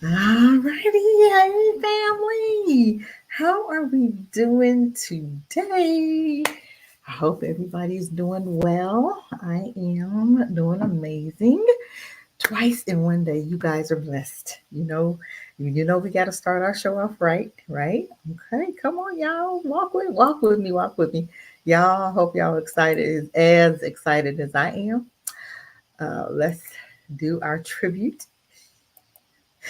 Alrighty, hey family. How are we doing today? I hope everybody's doing well. I am doing amazing. Twice in one day, you guys are blessed. You know we got to start our show off right, right? Okay, come on, y'all. Walk with me, walk with me. Y'all, hope y'all excited as excited as I am. Let's do our tribute.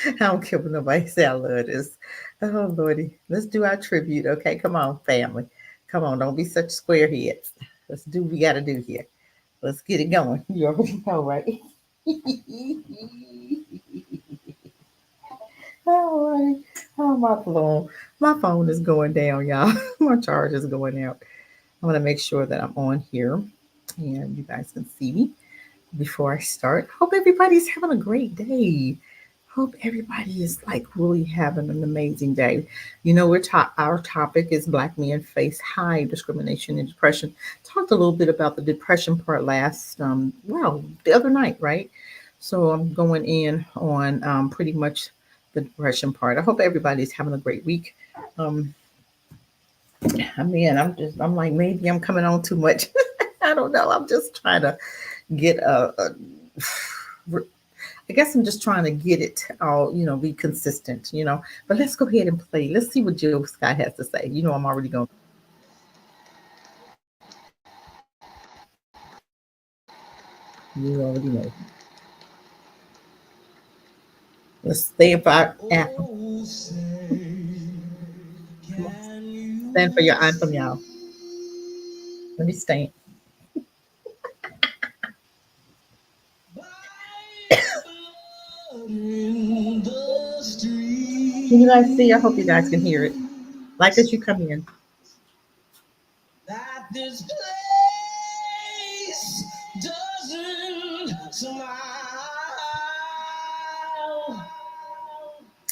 I don't care what nobody say. I love this. Oh Lordy, let's do our tribute. Okay, come on, family. Come on, don't be such square heads. Let's do what we got to do here. Let's get it going. You already know, right? All right. Oh, my phone is going down, y'all. My charge is going out. I want to make sure that I'm on here and you guys can see me before I start. Hope everybody's having a great day. Hope everybody is like really having an amazing day. Our topic is Black men face high discrimination and depression. Talked a little bit about the depression part the other night, right? So I'm going in on pretty much the depression part. I hope everybody's having a great week. Um, I'm like, maybe I'm coming on too much. I don't know. I'm just trying to get I guess I'm just trying to get it all, be consistent. But let's go ahead and play. Let's see what Jill Scott has to say. I'm already going. You already know. Let's stay about anthem. Come on. Stand for your anthem, y'all. Let me stand. Can you guys see? I hope you guys can hear it. Like as you come in. That this place doesn't smile.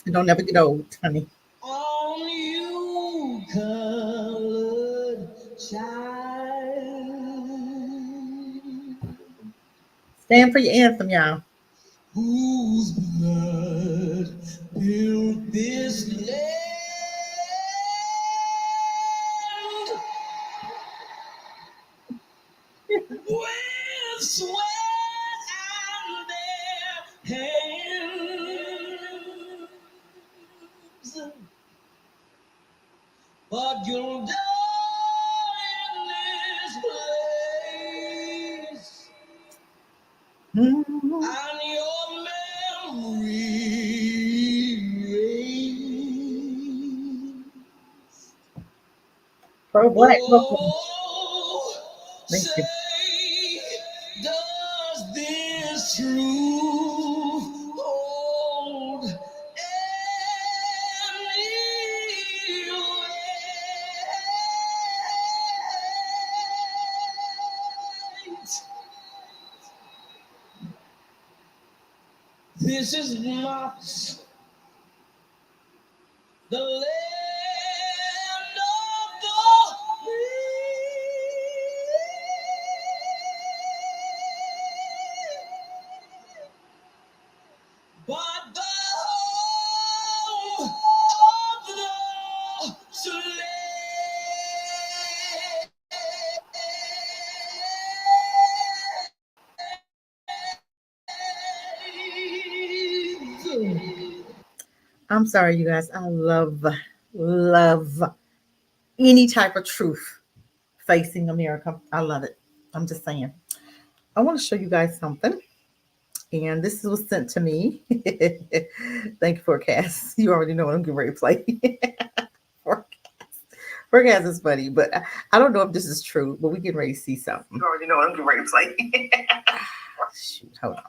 Don't ever get old, honey. On you, colored child. Stand for your anthem, y'all. Whose blood built this land with sweat and their hands, but you'll die in this place, and your memory reigns. Pro black Brooklyn. Thank you. Does this truth hold any weight? This is not the land of the free, but the home of the slaves. I'm sorry, you guys. I love any type of truth facing America. I love it. I'm just saying. I want to show you guys something. And this was sent to me. Thank you, Forecast. You already know what I'm getting ready to play. Forecast. Forecast is funny, but I don't know if this is true, but we getting ready to see something. You already know what I'm getting ready to play. Shoot, hold on.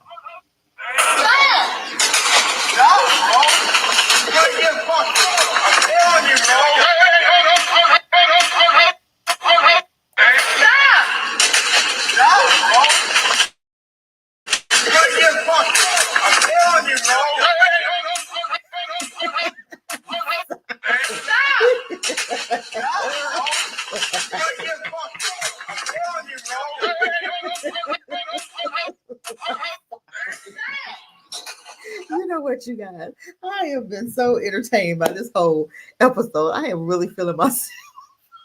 You know what, you guys? I have been so entertained by this whole episode. I am really feeling myself.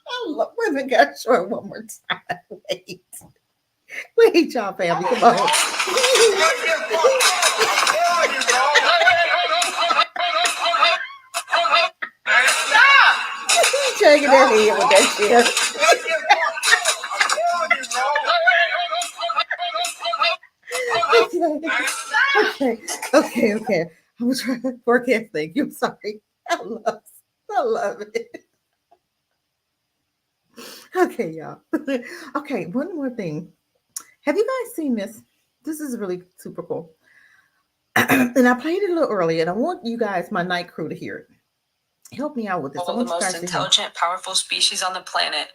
I love women got short one more time. Wait. Wait, y'all family. Come on. Shaking that head with that chair. Okay. I'm gonna try to forecast. Thank you. I'm sorry. I love it. Okay, y'all. Okay, one more thing. Have you guys seen this? This is really super cool. And I played it a little early, and I want you guys, my night crew, to hear it. Help me out with this. The most intelligent, powerful species on the planet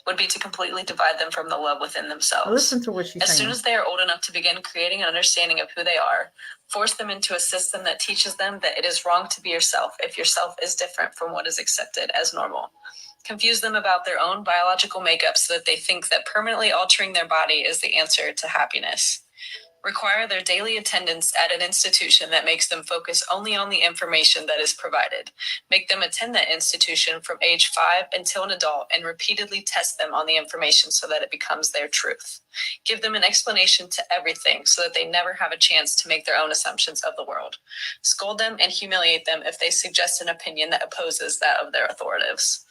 would be to completely divide them from the love within themselves. Listen to what she's saying. As soon as they are old enough to begin creating an understanding of who they are, force them into a system that teaches them that it is wrong to be yourself if yourself is different from what is accepted as normal. Confuse them about their own biological makeup so that they think that permanently altering their body is the answer to happiness. Require their daily attendance at an institution that makes them focus only on the information that is provided. Make them attend that institution from age 5 until an adult and repeatedly test them on the information so that it becomes their truth. Give them an explanation to everything so that they never have a chance to make their own assumptions of the world. Scold them and humiliate them if they suggest an opinion that opposes that of their authorities.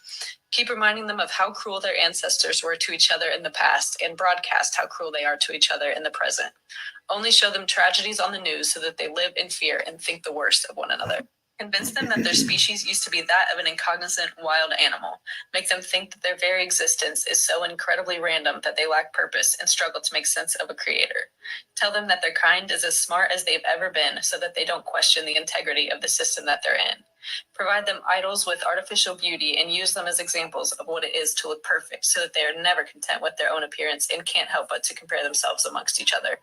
Keep reminding them of how cruel their ancestors were to each other in the past and broadcast how cruel they are to each other in the present. Only show them tragedies on the news so that they live in fear and think the worst of one another. Convince them that their species used to be that of an incognizant wild animal. Make them think that their very existence is so incredibly random that they lack purpose and struggle to make sense of a creator. Tell them that their kind is as smart as they've ever been so that they don't question the integrity of the system that they're in. Provide them idols with artificial beauty and use them as examples of what it is to look perfect so that they are never content with their own appearance and can't help but to compare themselves amongst each other.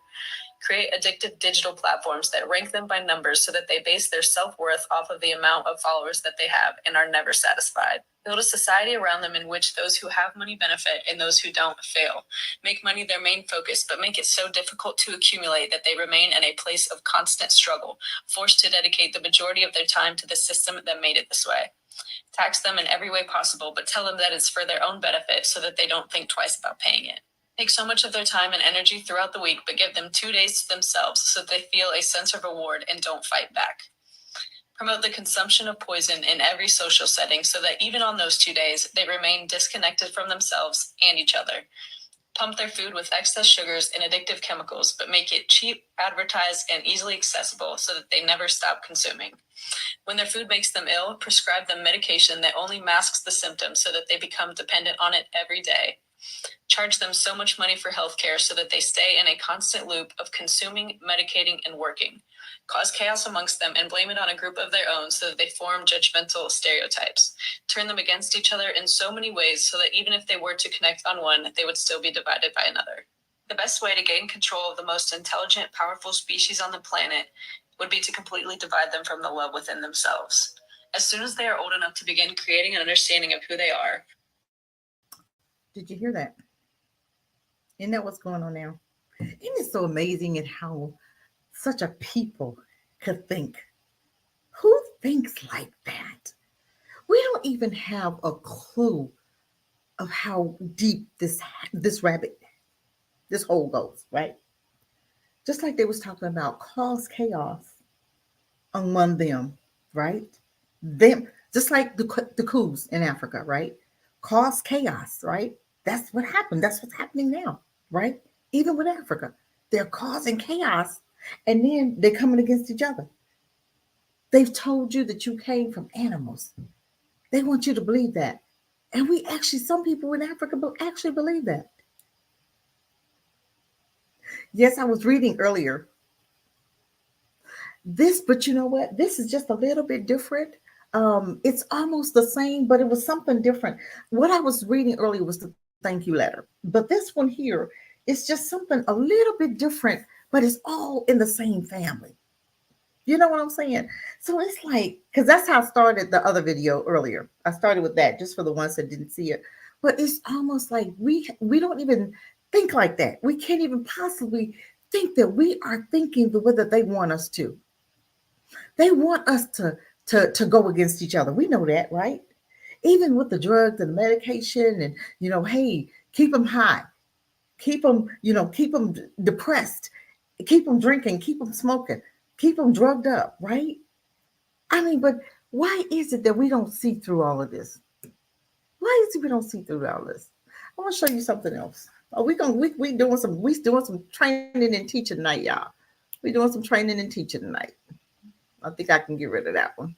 Create addictive digital platforms that rank them by numbers so that they base their self-worth off of the amount of followers that they have and are never satisfied. Build a society around them in which those who have money benefit and those who don't fail. Make money their main focus, but make it so difficult to accumulate that they remain in a place of constant struggle, forced to dedicate the majority of their time to the system that made it this way. Tax them in every way possible, but tell them that it's for their own benefit so that they don't think twice about paying it. Take so much of their time and energy throughout the week, but give them 2 days to themselves so that they feel a sense of reward and don't fight back. Promote the consumption of poison in every social setting so that even on those 2 days, they remain disconnected from themselves and each other. Pump their food with excess sugars and addictive chemicals, but make it cheap, advertised, and easily accessible so that they never stop consuming. When their food makes them ill, prescribe them medication that only masks the symptoms so that they become dependent on it every day. Charge them so much money for healthcare so that they stay in a constant loop of consuming, medicating, and working. Cause chaos amongst them and blame it on a group of their own so that they form judgmental stereotypes. Turn them against each other in so many ways so that even if they were to connect on one, they would still be divided by another. The best way to gain control of the most intelligent, powerful species on the planet would be to completely divide them from the love within themselves. As soon as they are old enough to begin creating an understanding of who they are. Did you hear that? Isn't that what's going on now? Isn't it so amazing at how such a people could think? Who thinks like that? We don't even have a clue of how deep this rabbit, this hole goes, right? Just like they was talking about cause chaos among them, right? Them, just like the coups in Africa, right? Cause chaos, right? That's what happened. That's what's happening now, right? Even with Africa, they're causing chaos, and then they're coming against each other. They've told you that you came from animals. They want you to believe that, and we actually, some people in Africa actually believe that. Yes, I was reading earlier this, but you know what? This is just a little bit different. It's almost the same, but it was something different. What I was reading earlier was the thank you letter, but this one here is just something a little bit different, but it's all in the same family. You know what I'm saying? So it's like, because that's how I started the other video earlier. I started with that just for the ones that didn't see it. But it's almost like we don't even think like that. We can't even possibly think that we are thinking the way that they want us to. They want us to go against each other. We know that, right? Even with the drugs and the medication, and hey, keep them high, keep them, keep them depressed, keep them drinking, keep them smoking, keep them drugged up, right? I mean, but why is it that we don't see through all of this? Why is it we don't see through all this? I want to show you something else. Oh, we doing some training and teaching tonight, y'all. We doing some training and teaching tonight. I think I can get rid of that one.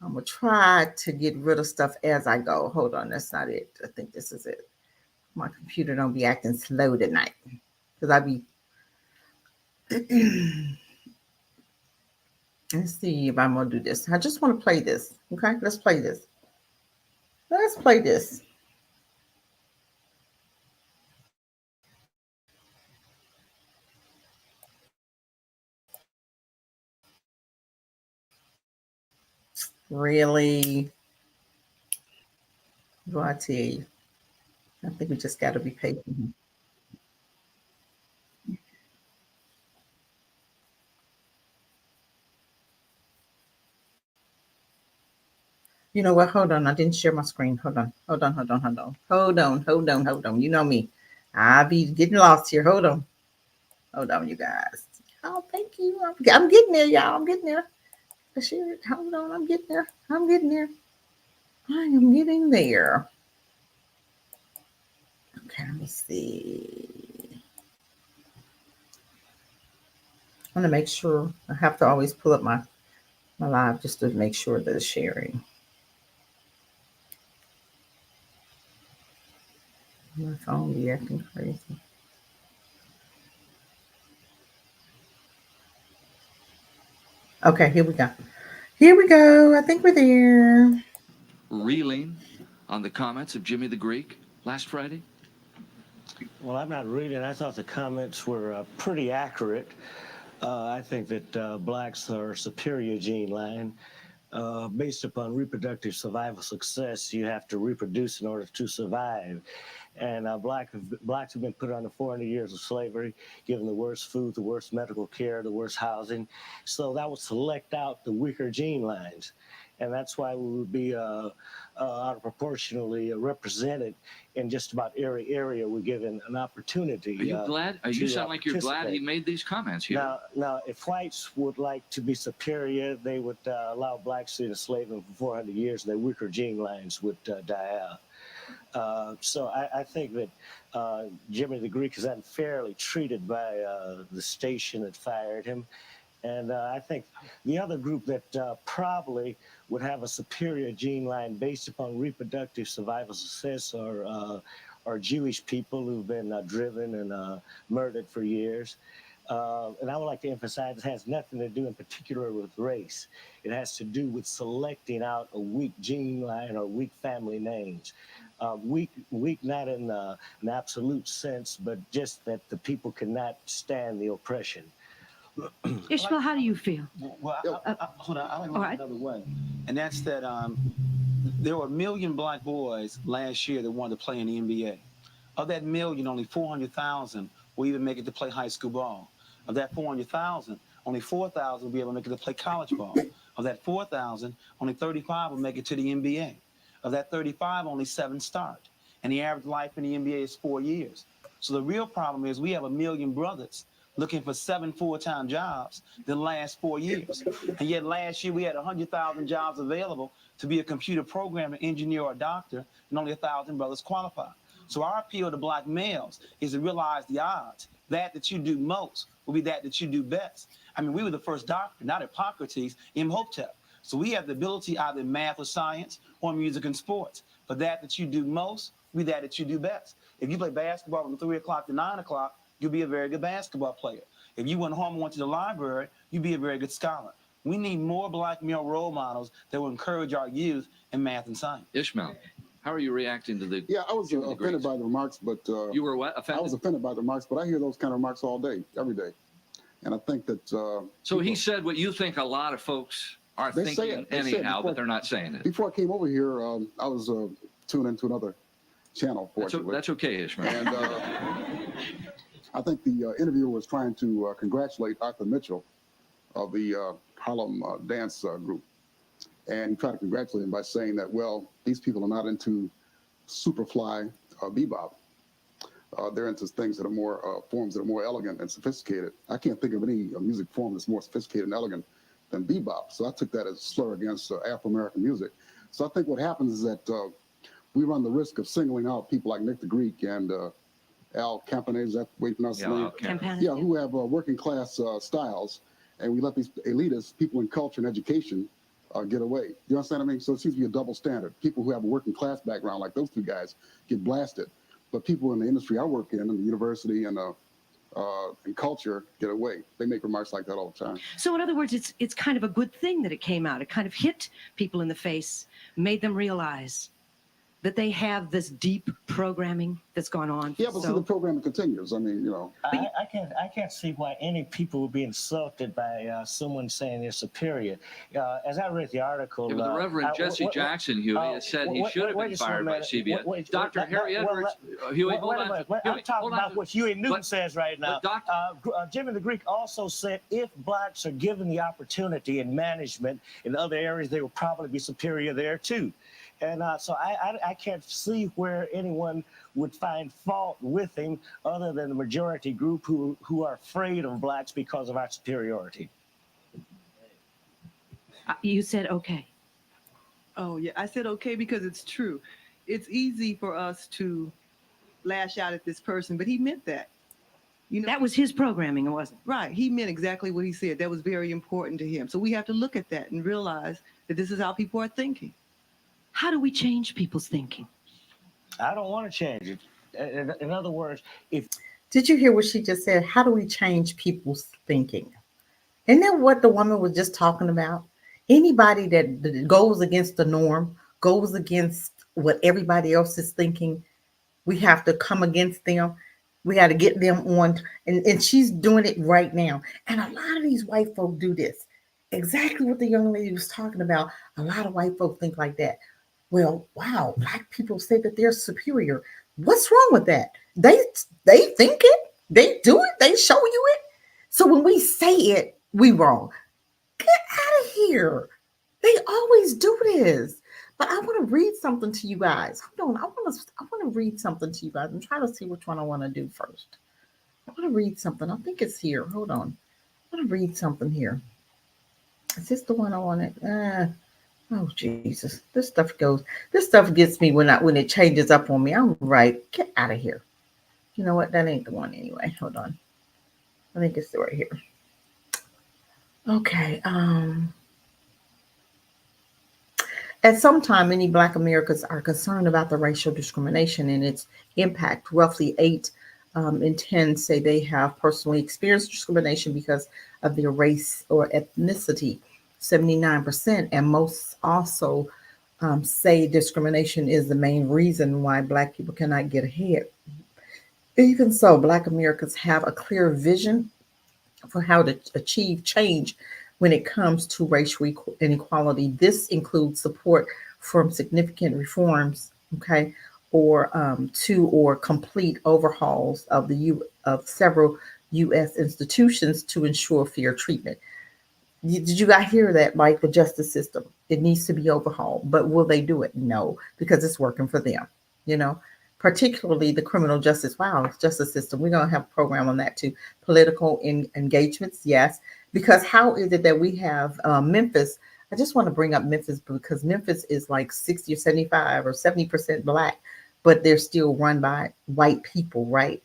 I'm gonna try to get rid of stuff as I go. Hold on, that's not it. I think this is it. My computer don't be acting slow tonight because I be. Let's see if I'm gonna do this. I just want to play this. Okay, let's play this. Let's play this. Really? Do I tell you? I think we just got to be patient. You know what? Hold on. I didn't share my screen. Hold on. Hold on. Hold on. Hold on. Hold on. Hold on. Hold on. You know me. I be getting lost here. Hold on. Hold on, you guys. Oh, thank you. I'm getting there, y'all. I'm getting there. Share it. Hold on. I'm getting there. I'm getting there. I am getting there. Okay, let me see. I'm gonna make sure. I have to always pull up my live just to make sure that it's sharing. My phone be acting crazy. Okay, here we go. Here we go. I think we're there. Reeling on the comments of Jimmy the Greek last Friday? Well, I'm not reading. I thought the comments were pretty accurate. I think that blacks are a superior gene line. Based upon reproductive survival success, you have to reproduce in order to survive. And blacks have been put under 400 years of slavery, given the worst food, the worst medical care, the worst housing. So that would select out the weaker gene lines. And that's why we would be out of proportionally represented in just about every area we're given an opportunity. Are you glad? You sound like you're glad he made these comments here. Now, if whites would like to be superior, they would allow blacks to enslave them for 400 years. Their weaker gene lines would die out. So I think that Jimmy the Greek is unfairly treated by the station that fired him. And I think the other group that probably would have a superior gene line based upon reproductive survival success are Jewish people who've been driven and murdered for years. And I would like to emphasize it has nothing to do in particular with race. It has to do with selecting out a weak gene line or weak family names. Weak not in an absolute sense, but just that the people cannot stand the oppression. Ishmael, how do you feel? Well, hold on. I like to look another way, and that's that there were 1 million black boys last year that wanted to play in the NBA. Of that million, only 400,000 will even make it to play high school ball. Of that 400,000, only 4,000 will be able to make it to play college ball. Of that 4,000, only 35 will make it to the NBA. Of that 35, only 7 start. And the average life in the NBA is 4 years. So the real problem is we have 1 million brothers looking for 7 full-time jobs the last 4 years. And yet last year we had 100,000 jobs available to be a computer programmer, engineer, or doctor, and only 1,000 brothers qualified. So our appeal to black males is to realize the odds. That you do most will be that you do best. I mean, we were the first doctor, not Hippocrates, Imhotep. So we have the ability either in math or science or music and sports. But that you do most will be that you do best. If you play basketball from 3 o'clock to 9 o'clock, you'll be a very good basketball player. If you went home and went to the library, you'd be a very good scholar. We need more black male role models that will encourage our youth in math and science. Ishmael, how are you reacting to the? Yeah, I was offended by the remarks, but you were what? Offended? I was offended by the remarks, but I hear those kind of remarks all day, every day, and I think that. So he said what you think a lot of folks are thinking anyhow, but they're not saying it. Before I came over here, I was tuned into another channel. That's okay, Ishmael. And I think the interviewer was trying to congratulate Arthur Mitchell of the Harlem dance group. And he tried to congratulate him by saying that, well, these people are not into superfly bebop. They're into things that are more forms that are more elegant and sophisticated. I can't think of any music form that's more sophisticated and elegant than bebop. So I took that as a slur against Afro-American music. So I think what happens is that we run the risk of singling out people like Nick the Greek and Al Campanet, is that the way you pronounce his name? Campanet. Yeah, who have working class styles, and we let these elitists, people in culture and education, get away. You understand what I mean? So it seems to be a double standard. People who have a working class background, like those two guys, get blasted. But people in the industry I work in the university and culture, get away. They make remarks like that all the time. So in other words, it's kind of a good thing that it came out. It kind of hit people in the face, made them realize that they have this deep programming that's gone on. Yeah, but see, the programming continues. I mean, you know. I can't see why any people would be insulted by someone saying they're superior. As I read the article, Yeah, but the Reverend Jesse Jackson, Huey, has said he should have been fired by CBS. Dr. Harry Edwards, Huey, hold on. I'm talking about what Huey Newton says right now. Jimmy the Greek also said if blacks are given the opportunity in management in other areas, they will probably be superior there too. And so I can't see where anyone would find fault with him other than the majority group who are afraid of blacks because of our superiority. You said okay. Oh, yeah. I said okay because it's true. It's easy for us to lash out at this person, but he meant that. You know, That was his programming, it wasn't? right. He meant exactly what he said. That was very important to him. So we have to look at that and realize that this is how people are thinking. How do we change people's thinking? I don't want to change it. In other words, if Did you hear what she just said? How do we change people's thinking? Isn't that what the woman was just talking about? Anybody that goes against the norm, goes against what everybody else is thinking, we have to come against them. We got to get them on. And she's doing it right now. And a lot of these white folk do this. Exactly what the young lady was talking about. A lot of white folk think like that. Well, wow, black people say that they're superior. What's wrong with that? They think it, they do it, they show you it. So when we say it, we wrong. Get out of here. They always do this. But I want to read something to you guys. Hold on. I want to read something to you guys. I'm trying to see which one I want to do first. I want to read something. I think it's here. Hold on. I want to read something here. Is this the one I wanted? Oh Jesus! This stuff gets me when it changes up on me. I'm right. Get out of here. You know what? That ain't the one anyway. Hold on. I think it's right here. Okay. At some time, many Black Americans are concerned about the racial discrimination and its impact. Roughly 8 in 10 say they have personally experienced discrimination because of their race or ethnicity. 79%, and most also say discrimination is the main reason why Black people cannot get ahead. Even so, Black Americans have a clear vision for how to achieve change when it comes to racial inequality. This includes support from significant reforms, okay, or complete overhauls of of several U.S. institutions to ensure fair treatment. Did you guys hear that? Like the justice system, it needs to be overhauled. But will they do it? No, because it's working for them. You know, particularly the criminal justice. Wow, justice system. We're gonna have a program on that too. Political engagements, yes. Because how is it that we have Memphis? I just want to bring up Memphis because Memphis is like 60 or 75 or 70% Black, but they're still run by white people, right?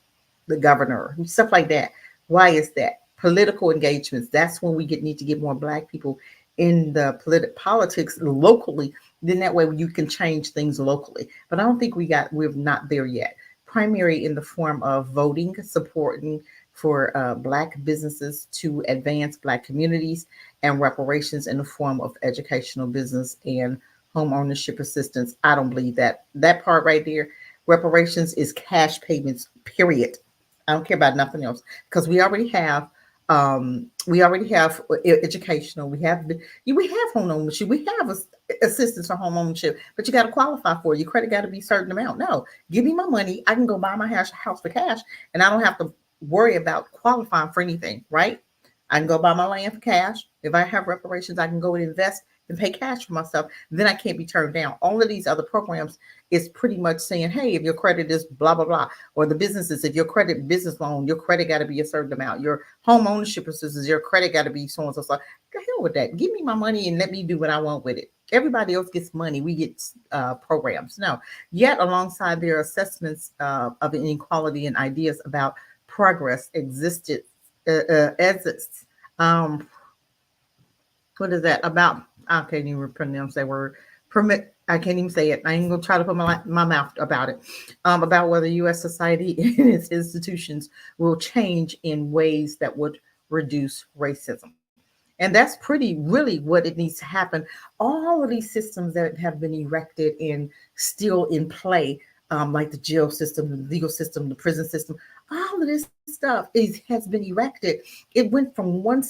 The governor, stuff like that. Why is that? Political engagements. That's when we need to get more Black people in the politics locally. Then that way you can change things locally. But I don't think we're not there yet. Primary in the form of voting, supporting for Black businesses to advance Black communities, and reparations in the form of educational, business, and home ownership assistance. I don't believe that part right there. Reparations is cash payments, period. I don't care about nothing else because we already have educational, we have home ownership, we have assistance for home ownership, but you got to qualify for it. Your credit got to be a certain amount. No, give me my money, I can go buy my house for cash, and I don't have to worry about qualifying for anything, right? I can go buy my land for cash. If I have reparations, I can go and invest and pay cash for myself. Then I can't be turned down. All of these other programs is pretty much saying, hey, if your credit is blah, blah, blah, or the businesses, if your credit business loan, your credit got to be a certain amount. Your home ownership assistance, your credit got to be so and so. So the hell with that. Give me my money and let me do what I want with it. Everybody else gets money. We get programs. No, yet alongside their assessments of inequality and ideas about progress existed exists. What is that about? I can't even pronounce that word. Permit. I can't even say it. I ain't gonna try to put my mouth about it. About whether U.S. society and its institutions will change in ways that would reduce racism. And that's pretty really what it needs to happen. All of these systems that have been erected and still in play, like the jail system, the legal system, the prison system, all of this stuff has been erected. It went from one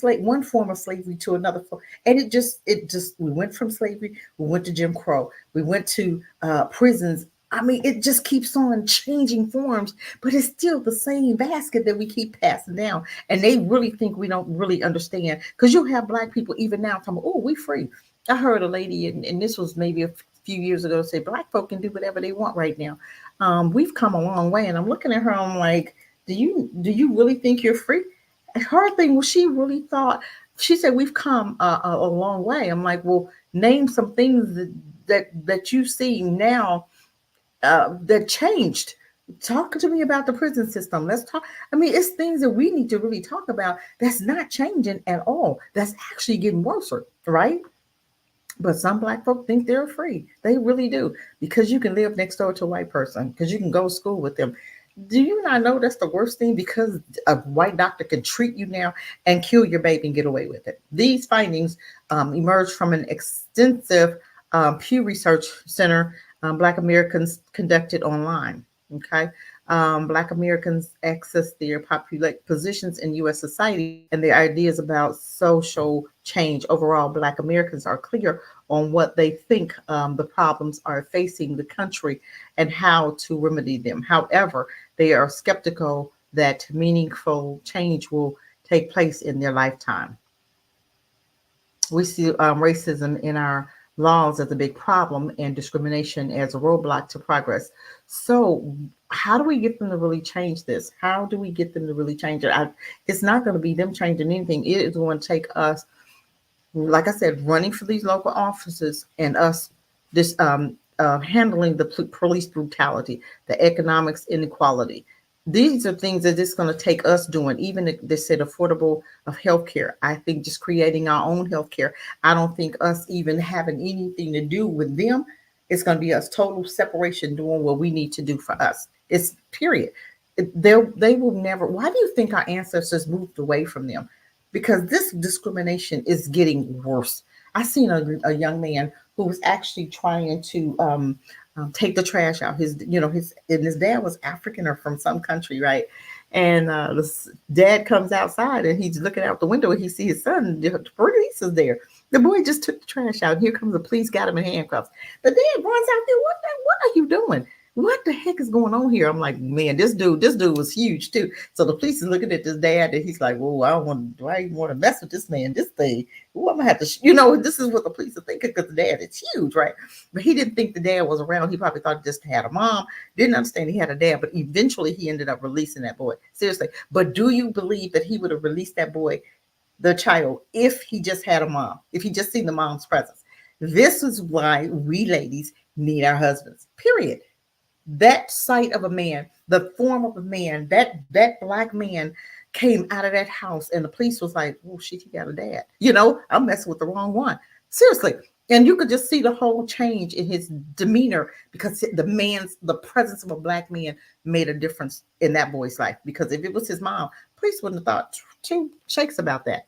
form of slavery to another form, and we went from slavery, we went to Jim Crow, we went to prisons. I mean, it just keeps on changing forms, but it's still the same basket that we keep passing down. And they really think we don't really understand, because you have Black people even now talking, oh, we free. I heard a lady, and this was maybe a few years ago, say Black folk can do whatever they want right now. We've come a long way, and I'm looking at her, I'm like, do you really think you're free? Her thing was, she really thought, she said we've come a long way. I'm like, well, name some things that you see now that changed. Talk to me about the prison system. Let's talk. I mean, it's things that we need to really talk about that's not changing at all. That's actually getting worse, right? But some Black folk think they're free. They really do, because you can live next door to a white person, because you can go to school with them. Do you not know that's the worst thing? Because a white doctor can treat you now and kill your baby and get away with it. These findings emerged from an extensive Pew Research Center, Black Americans conducted online. Okay. Black Americans access their positions in U.S. society and their ideas about social change. Overall, Black Americans are clear on what they think the problems are facing the country and how to remedy them. However, they are skeptical that meaningful change will take place in their lifetime. We see racism in our laws as a big problem and discrimination as a roadblock to progress. So, how do we get them to really change this? How do we get them to really change it? It's not going to be them changing anything. It is going to take us, like I said, running for these local offices and us this handling the police brutality, the economics inequality. These are things that it's going to take us doing. Even if they said affordable of healthcare, I think just creating our own healthcare. I don't think us even having anything to do with them. It's going to be us total separation doing what we need to do for us. It's period. They will never. Why do you think our ancestors moved away from them? Because this discrimination is getting worse. I seen a young man who was actually trying to take the trash out. His dad was African or from some country, right? And the dad comes outside and he's looking out the window and he sees his son. The police is there. The boy just took the trash out. Here comes the police, got him in handcuffs. The dad runs out there. What are you doing? What the heck is going on here? I'm like, man, this dude was huge too. So the police is looking at this dad and he's like, whoa, do I even want to mess with this man? This thing, I'm gonna have to, this is what the police are thinking, because the dad is huge, right? But he didn't think the dad was around. He probably thought he just had a mom, didn't understand he had a dad, but eventually he ended up releasing that boy. Seriously. But do you believe that he would have released that boy, the child, if he just had a mom, if he just seen the mom's presence? This is why we ladies need our husbands, period. That sight of a man, the form of a man, that Black man came out of that house and the police was like, oh shit, he got a dad. I'm messing with the wrong one. Seriously. And you could just see the whole change in his demeanor, because the presence of a Black man made a difference in that boy's life. Because if it was his mom, police wouldn't have thought two shakes about that.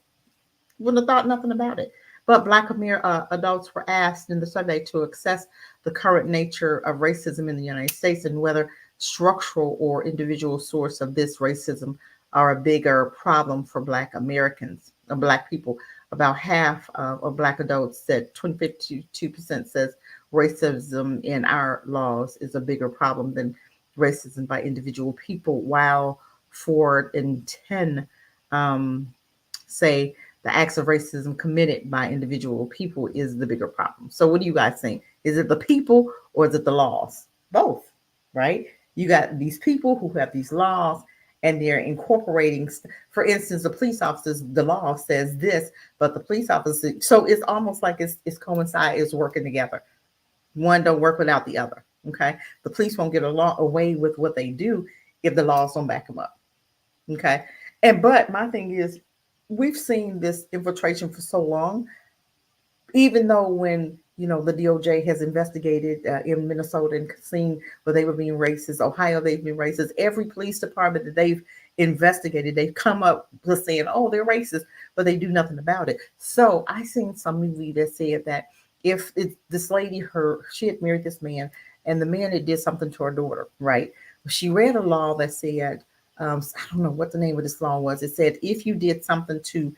Wouldn't have thought nothing about it. But Black adults were asked in the survey to assess the current nature of racism in the United States and whether structural or individual source of this racism are a bigger problem for Black Americans, or Black people. About half of Black adults said, 52% says racism in our laws is a bigger problem than racism by individual people, while 4 in 10 say the acts of racism committed by individual people is the bigger problem. So what do you guys think? Is it the people or is it the laws? Both, right? You got these people who have these laws and they're incorporating, for instance, the police officers, the law says this, but the police officer, so it's almost like it's coincide, it's working together. One don't work without the other. Okay. The police won't get away with what they do if the laws don't back them up. Okay. But my thing is, we've seen this infiltration for so long, even though when the DOJ has investigated in Minnesota and seen where they were being racist, Ohio they've been racist. Every police department that they've investigated, they've come up with saying, "Oh, they're racist," but they do nothing about it. So I seen some movie that said that if this lady, she had married this man, and the man had did something to her daughter, right? She read a law that said, I don't know what the name of this law was. It said if you did something to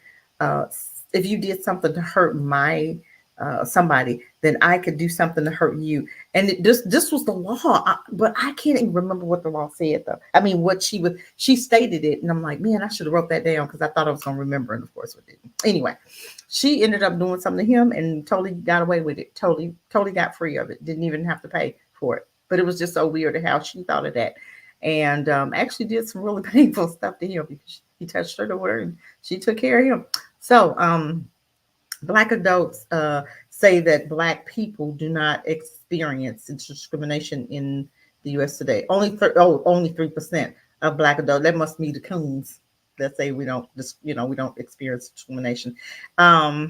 hurt my somebody, then I could do something to hurt you. And this was the law, but I can't even remember what the law said though. I mean, what she stated it, and I'm like, man, I should have wrote that down because I thought I was gonna remember, and of course we didn't. Anyway, she ended up doing something to him and totally got away with it. Totally got free of it. Didn't even have to pay for it. But it was just so weird how she thought of that, and actually did some really painful stuff to him because he touched her daughter and she took care of him. So Black adults say that Black people do not experience discrimination in the U.S. today. Only 3% of Black adults. That must be the coons that say we don't experience discrimination. Hold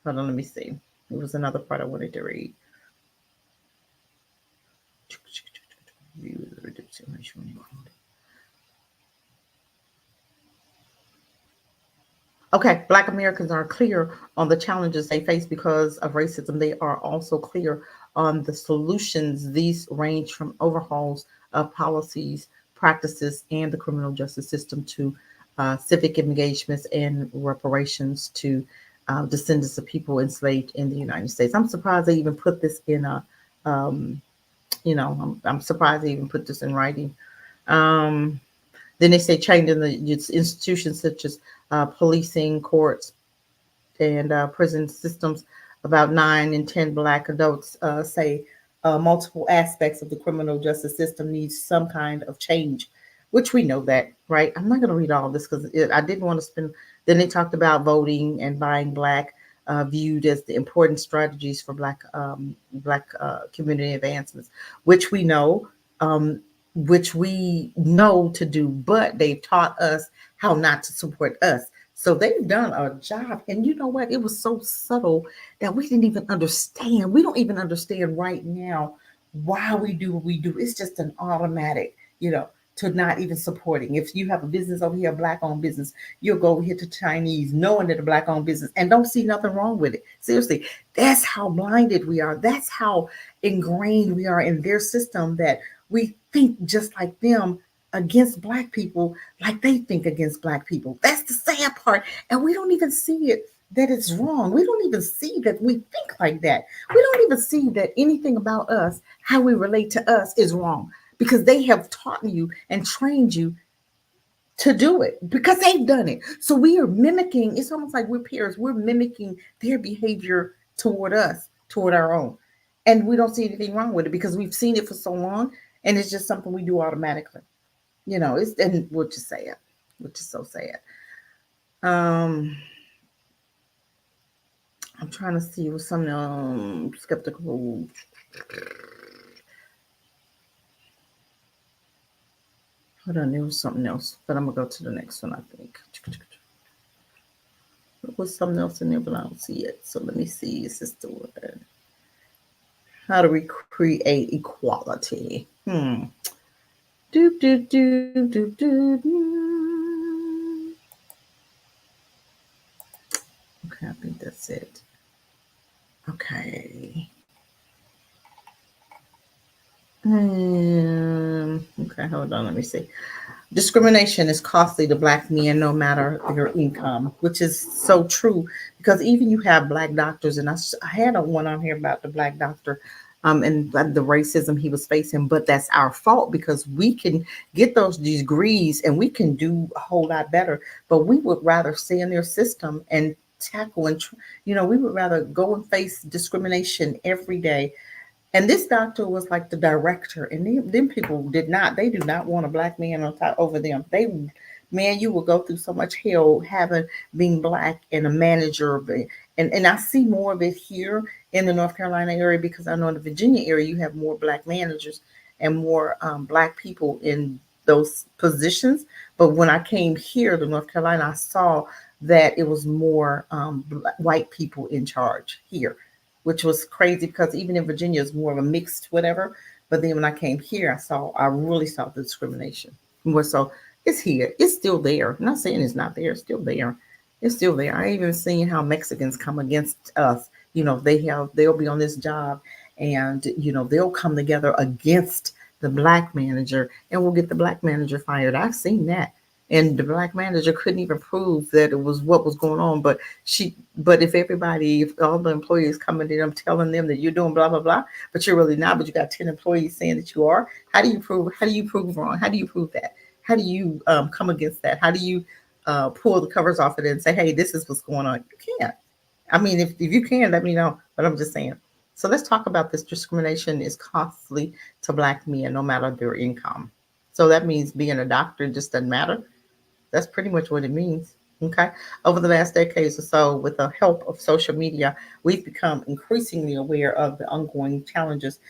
on, let me see. There was another part I wanted to read. Okay, Black Americans are clear on the challenges they face because of racism. They are also clear on the solutions. These range from overhauls of policies, practices, and the criminal justice system to civic engagements and reparations to descendants of people enslaved in the United States. I'm surprised they even put this in a, I'm surprised they even put this in writing. Then they say changing the institutions such as policing, courts, and prison systems. About 9 in 10 Black adults say multiple aspects of the criminal justice system needs some kind of change, which we know that, right? I'm not going to read all this because I didn't want to spend. Then they talked about voting and buying Black, viewed as the important strategies for Black community advancements, which we know. To do, but they've taught us how not to support us. So they've done a job. And you know what? It was so subtle that we didn't even understand. We don't even understand right now why we do what we do. It's just an automatic, to not even supporting. If you have a business over here, a Black-owned business, you'll go hit the Chinese knowing that a Black-owned business and don't see nothing wrong with it. Seriously, that's how blinded we are. That's how ingrained we are in their system that we think just like them against Black people, like they think against Black people. That's the sad part. And we don't even see it that it's wrong. We don't even see that we think like that. We don't even see that anything about us, how we relate to us, is wrong because they have taught you and trained you to do it because they've done it. So we are mimicking. It's almost like we're peers. We're mimicking their behavior toward us, toward our own. And we don't see anything wrong with it because we've seen it for so long. And it's just something we do automatically, and we'll just say it, which is so sad. I'm trying to see what's something skeptical. Hold on, there was something else, but I'm gonna go to the next one, I think. There was something else in there, but I don't see it. So let me see. Is this the word? How do we create equality? Okay, I think that's it. Okay. Okay, hold on. Let me see. Discrimination is costly to Black men, no matter your income, which is so true because even you have Black doctors, and I had one on here about the Black doctor and the racism he was facing. But that's our fault because we can get those degrees and we can do a whole lot better. But we would rather stay in their system and tackle we would rather go and face discrimination every day. And this doctor was like the director, and them people they do not want a black man on top over them. Man, you will go through so much hell having being black and a manager and I see more of it here in the North Carolina area because I know in the Virginia area you have more black managers and more black people in those positions. But when I came here to North Carolina, I saw that it was more white people in charge here, which was crazy because even in Virginia it's more of a mixed whatever. But then when I came here, I really saw the discrimination more so. It's here. It's still there. I'm not saying it's not there. It's still there. It's still there. I even seen how Mexicans come against us. They'll be on this job and they'll come together against the black manager and we'll get the black manager fired. I've seen that. And the black manager couldn't even prove that it was what was going on. But if all the employees coming to them telling them that you're doing blah blah blah, but you're really not, but you got 10 employees saying that you are, how do you prove wrong? How do you prove that? How do you come against that? How do you pull the covers off of it and say, hey, this is what's going on? You can't. I mean, if you can, let me know. But I'm just saying. So let's talk about this. Discrimination is costly to black men, no matter their income. So that means being a doctor just doesn't matter. That's pretty much what it means. Okay. Over the last decades or so, with the help of social media, we've become increasingly aware of the ongoing challenges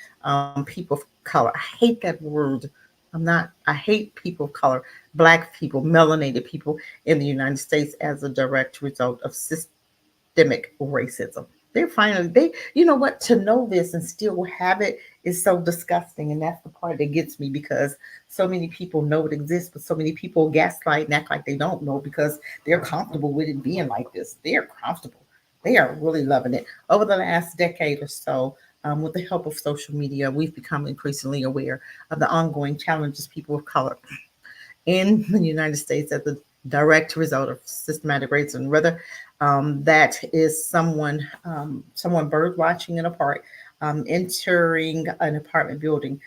people of color. I hate that word. I hate people of color, black people, melanated people in the United States as a direct result of systemic racism. You know what, to know this and still have it is so disgusting. And that's the part that gets me because so many people know it exists, but so many people gaslight and act like they don't know because they're comfortable with it being like this. They're comfortable. They are really loving it. Over the last decade or so, with the help of social media, we've become increasingly aware of the ongoing challenges people of color in the United States as a direct result of systematic racism, whether that is someone bird watching in a park, entering an apartment building.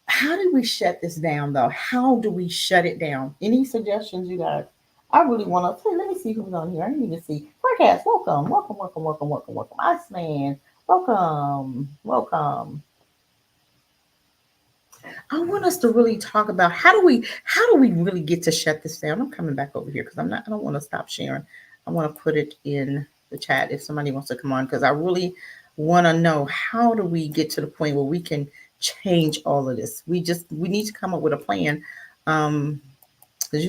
How do we shut this down, though? How do we shut it down? Any suggestions, you guys? I really want to. Let me see who's on here. I didn't even see. Forecast, welcome, welcome, welcome, welcome, welcome, welcome. Iceman, welcome, welcome. I want us to really talk about how do we really get to shut this down. I'm coming back over here because I don't want to stop sharing. I want to put it in the chat if somebody wants to come on because I really want to know how do we get to the point where we can change all of this. We need to come up with a plan. Because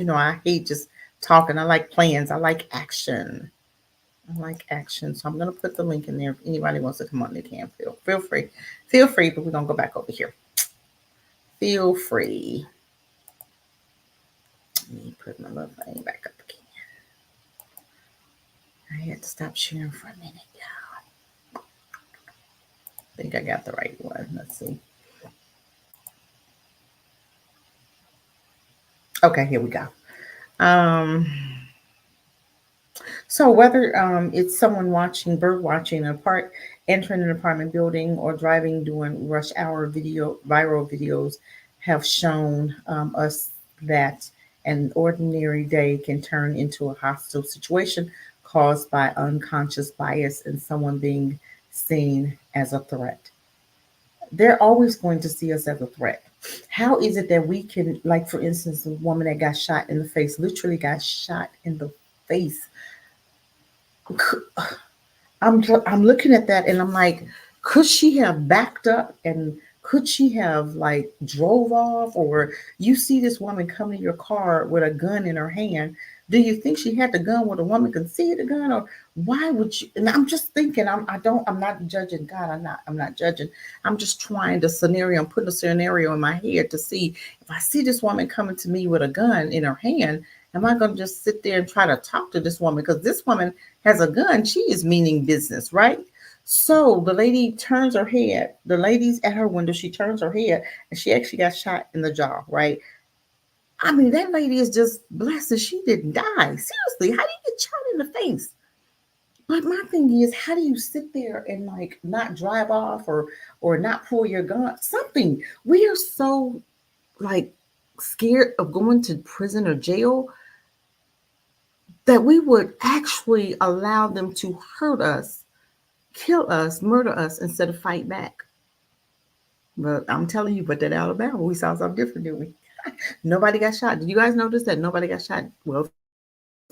I hate just talking. I like plans. I like action. I like action. So I'm gonna put the link in there. If anybody wants to come on, they can feel free. Feel free, but we're gonna go back over here. Feel free. Let me put my little thing back up again. I had to stop sharing for a minute, y'all. I think I got the right one. Let's see. Okay, here we go. So whether it's someone bird watching in a park, entering an apartment building, or driving during rush hour, viral videos have shown us that an ordinary day can turn into a hostile situation caused by unconscious bias and someone being seen as a threat. They're always going to see us as a threat. How is it that we can, like, for instance, the woman that got shot in the face, literally got shot in the face. I'm looking at that and I'm like, could she have backed up and could she have like drove off? Or you see this woman come to your car with a gun in her hand. Do you think she had the gun where the woman could see the gun? Or why would you? And I'm just thinking, I'm not judging God. I'm not judging. I'm just trying the scenario. I'm putting a scenario in my head to see if I see this woman coming to me with a gun in her hand, am I going to just sit there and try to talk to this woman? Because this woman has a gun. She is meaning business, right? So the lady turns her head. The lady's at her window. She turns her head and she actually got shot in the jaw, right? I mean, that lady is just blessed that she didn't die. Seriously, how do you get shot in the face? But my thing is, how do you sit there and like not drive off or not pull your gun? Something. We are so like scared of going to prison or jail that we would actually allow them to hurt us, kill us, murder us instead of fight back. But I'm telling you, but that Alabama, we saw something different, didn't we? Nobody got shot. Did you guys notice that nobody got shot? Well,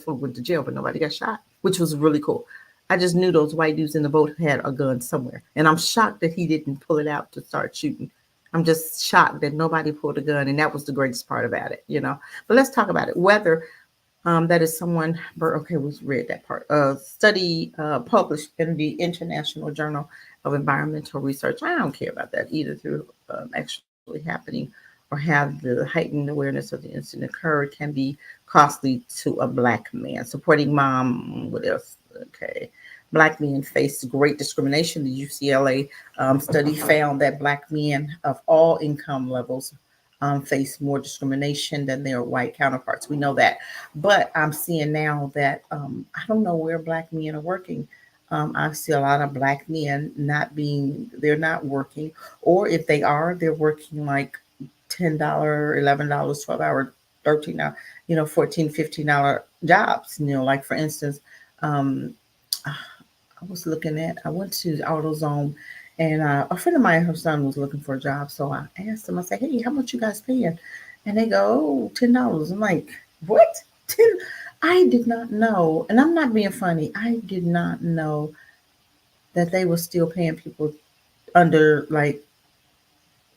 folk went to jail, but nobody got shot, which was really cool. I just knew those white dudes in the boat had a gun somewhere. And I'm shocked that he didn't pull it out to start shooting. I'm just shocked that nobody pulled a gun. And that was the greatest part about it, you know. But let's talk about it. Whether that is someone, okay, we read that part. Study published in the International Journal of Environmental Research. I don't care about that either through actually happening or have the heightened awareness of the incident occurred can be costly to a black man. Supporting mom, what else? Okay. Black men face great discrimination. The UCLA study found that black men of all income levels face more discrimination than their white counterparts. We know that. But I'm seeing now that I don't know where black men are working. I see a lot of black men they're not working, or if they are, they're working like $10, $11, 12-hour, 13 hour, 14, $15 jobs. Like for instance, I went to AutoZone and a friend of mine, her son was looking for a job. So I asked him, I said, hey, how much you guys paying? And they go, oh, $10. I'm like, what? 10? I did not know. And I'm not being funny. I did not know that they were still paying people under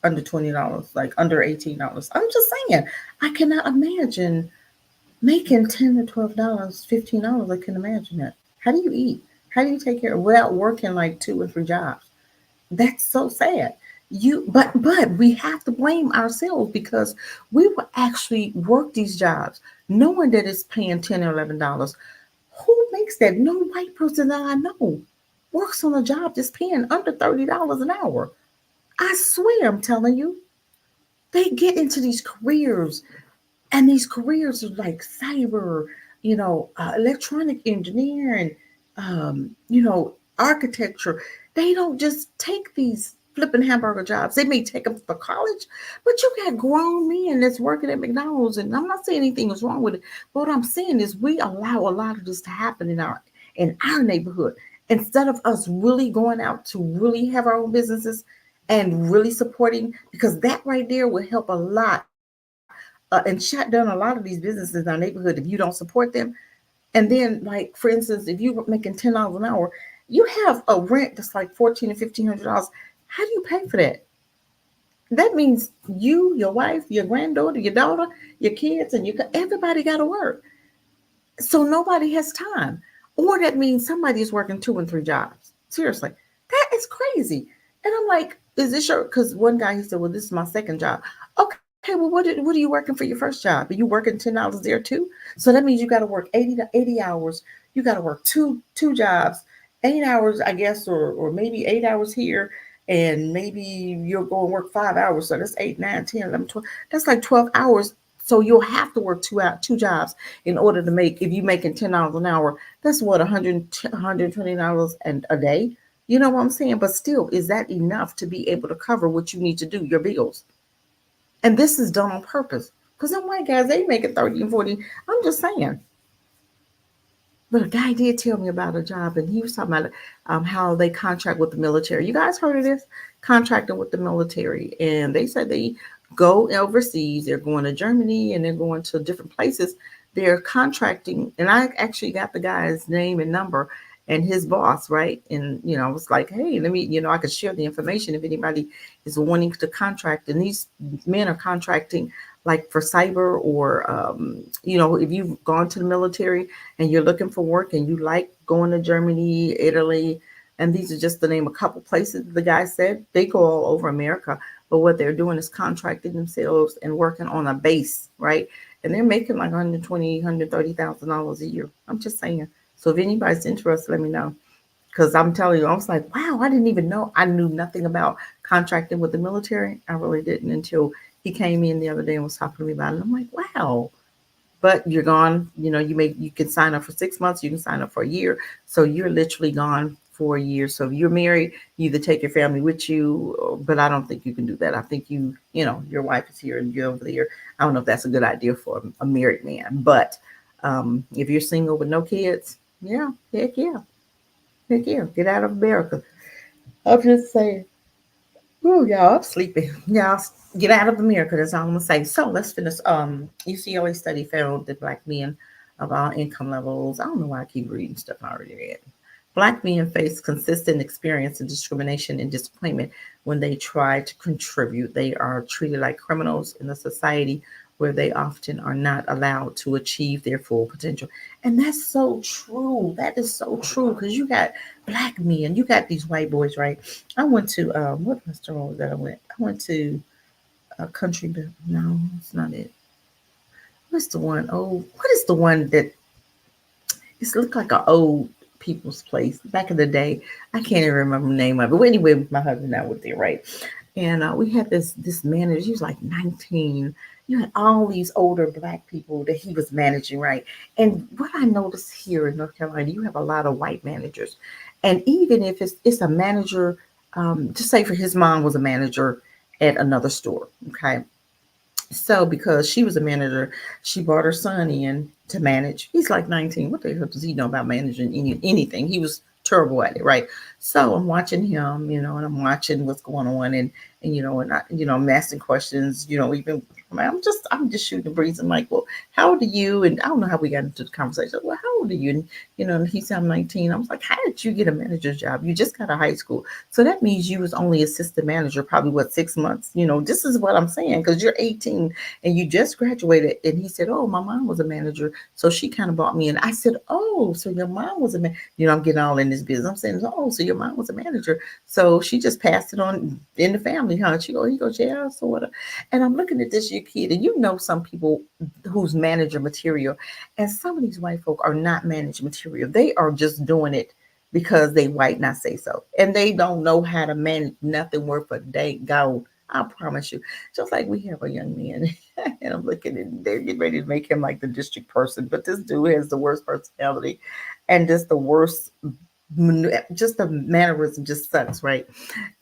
under $20, like under $18. I'm just saying, I cannot imagine making $10 to $12, $15. I can imagine that. How do you eat? How do you take care of without working like 2 or 3 jobs? That's so sad. But we have to blame ourselves because we will actually work these jobs knowing that it's paying $10 or $11. Who makes that? No white person that I know works on a job that's paying under $30 an hour. I swear, I'm telling you, they get into these careers, and these careers are like cyber, electronic engineering, architecture. They don't just take these flipping hamburger jobs. They may take them for college, but you got grown men that's working at McDonald's, and I'm not saying anything is wrong with it. But what I'm saying is we allow a lot of this to happen in our neighborhood instead of us really going out to really have our own businesses and really supporting, because that right there will help a lot and shut down a lot of these businesses in our neighborhood if you don't support them. And then, like for instance, if you're making $10 an hour, you have a rent that's like $1,400 to $1,500. How do you pay for that? That means you, your wife, your granddaughter, your daughter, your kids, and everybody got to work. So nobody has time. Or that means somebody is working 2 and 3 jobs. Seriously, that is crazy. And I'm like, is this your? Because one guy, he said, well, this is my second job. Okay, well, what are you working for your first job? Are you working $10 there too? So that means you got to work 80 hours. You got to work two jobs, 8 hours, I guess, or maybe 8 hours here, and maybe you're going to work 5 hours. So that's 8, 9, 10, 11, 12. That's like 12 hours. So you'll have to work two jobs in order to make. If you're making $10 an hour, that's what $120 and a day. You know what I'm saying? But still, is that enough to be able to cover what you need to do, your bills? And this is done on purpose. Because them white guys, they make it 30 and 40. I'm just saying. But a guy did tell me about a job, and he was talking about how they contract with the military. You guys heard of this? Contracting with the military. And they said they go overseas. They're going to Germany, and they're going to different places. They're contracting. And I actually got the guy's name and number and his boss, right? And, I was like, hey, let me, I could share the information if anybody is wanting to contract. And these men are contracting like for cyber or, if you've gone to the military and you're looking for work and you like going to Germany, Italy, and these are just to name a couple places. The guy said they go all over America, but what they're doing is contracting themselves and working on a base, right? And they're making like $120,000, $130,000 a year. I'm just saying. So if anybody's interested, let me know. Because I'm telling you, I was like, wow, I didn't even know. I knew nothing about contracting with the military. I really didn't until he came in the other day and was talking to me about it. I'm like, wow, but you're gone. You can sign up for 6 months, you can sign up for a year. So you're literally gone for a year. So if you're married, you either take your family with you, but I don't think you can do that. I think your wife is here and you're over there. I don't know if that's a good idea for a married man, but if you're single with no kids, yeah, heck yeah, get out of America. I'm just saying. Oh, y'all, I'm sleepy. Y'all get out of America. That's all I'm gonna say. So let's finish. UCLA study found that black men of all income levels. I don't know why I keep reading stuff I already read. Black men face consistent experience of discrimination and disappointment when they try to contribute. They are treated like criminals in a society where they often are not allowed to achieve their full potential. And that's so true. That is so true because you got black men, you got these white boys, right? I went to what restaurant was that I went? I went to a country. No, it's not it. What's the one? Oh, what is the one that it's looked like an old people's place back in the day? I can't even remember the name of it. But anyway, my husband and I went there, right? And we had this manager. He was like 19. You had all these older black people that he was managing, right? And what I noticed here in North Carolina, you have a lot of white managers, and even if it's a manager, just say for his mom was a manager at another store, okay? So because she was a manager, she brought her son in to manage. He's like 19. What the hell does he know about managing anything? He was terrible at it, right? So I'm watching him, and I'm watching what's going on, I'm asking questions, even I'm just shooting the breeze. I'm like, well, how old are you? And I don't know how we got into the conversation. Well, how old are you? And he said I'm 19. I was like, how did you get a manager's job? You just got out of high school. So that means you was only assistant manager, probably what, 6 months? This is what I'm saying, because you're 18 and you just graduated. And he said, oh, my mom was a manager. So she kind of brought me in. I said, oh, so your mom was a man. I'm getting all in this business. I'm saying, oh, so your mom was a manager. So she just passed it on in the family, huh? He goes, yeah, so what? And I'm looking at this your kid, and some people who's manager material, and some of these white folk are not manager material. They are just doing it because they white, not say so, and they don't know how to manage nothing worth a dang go. I promise you. Just like we have a young man, and I'm looking at they're getting ready to make him like the district person, but this dude has the worst personality, and just the worst, just the mannerism just sucks, right?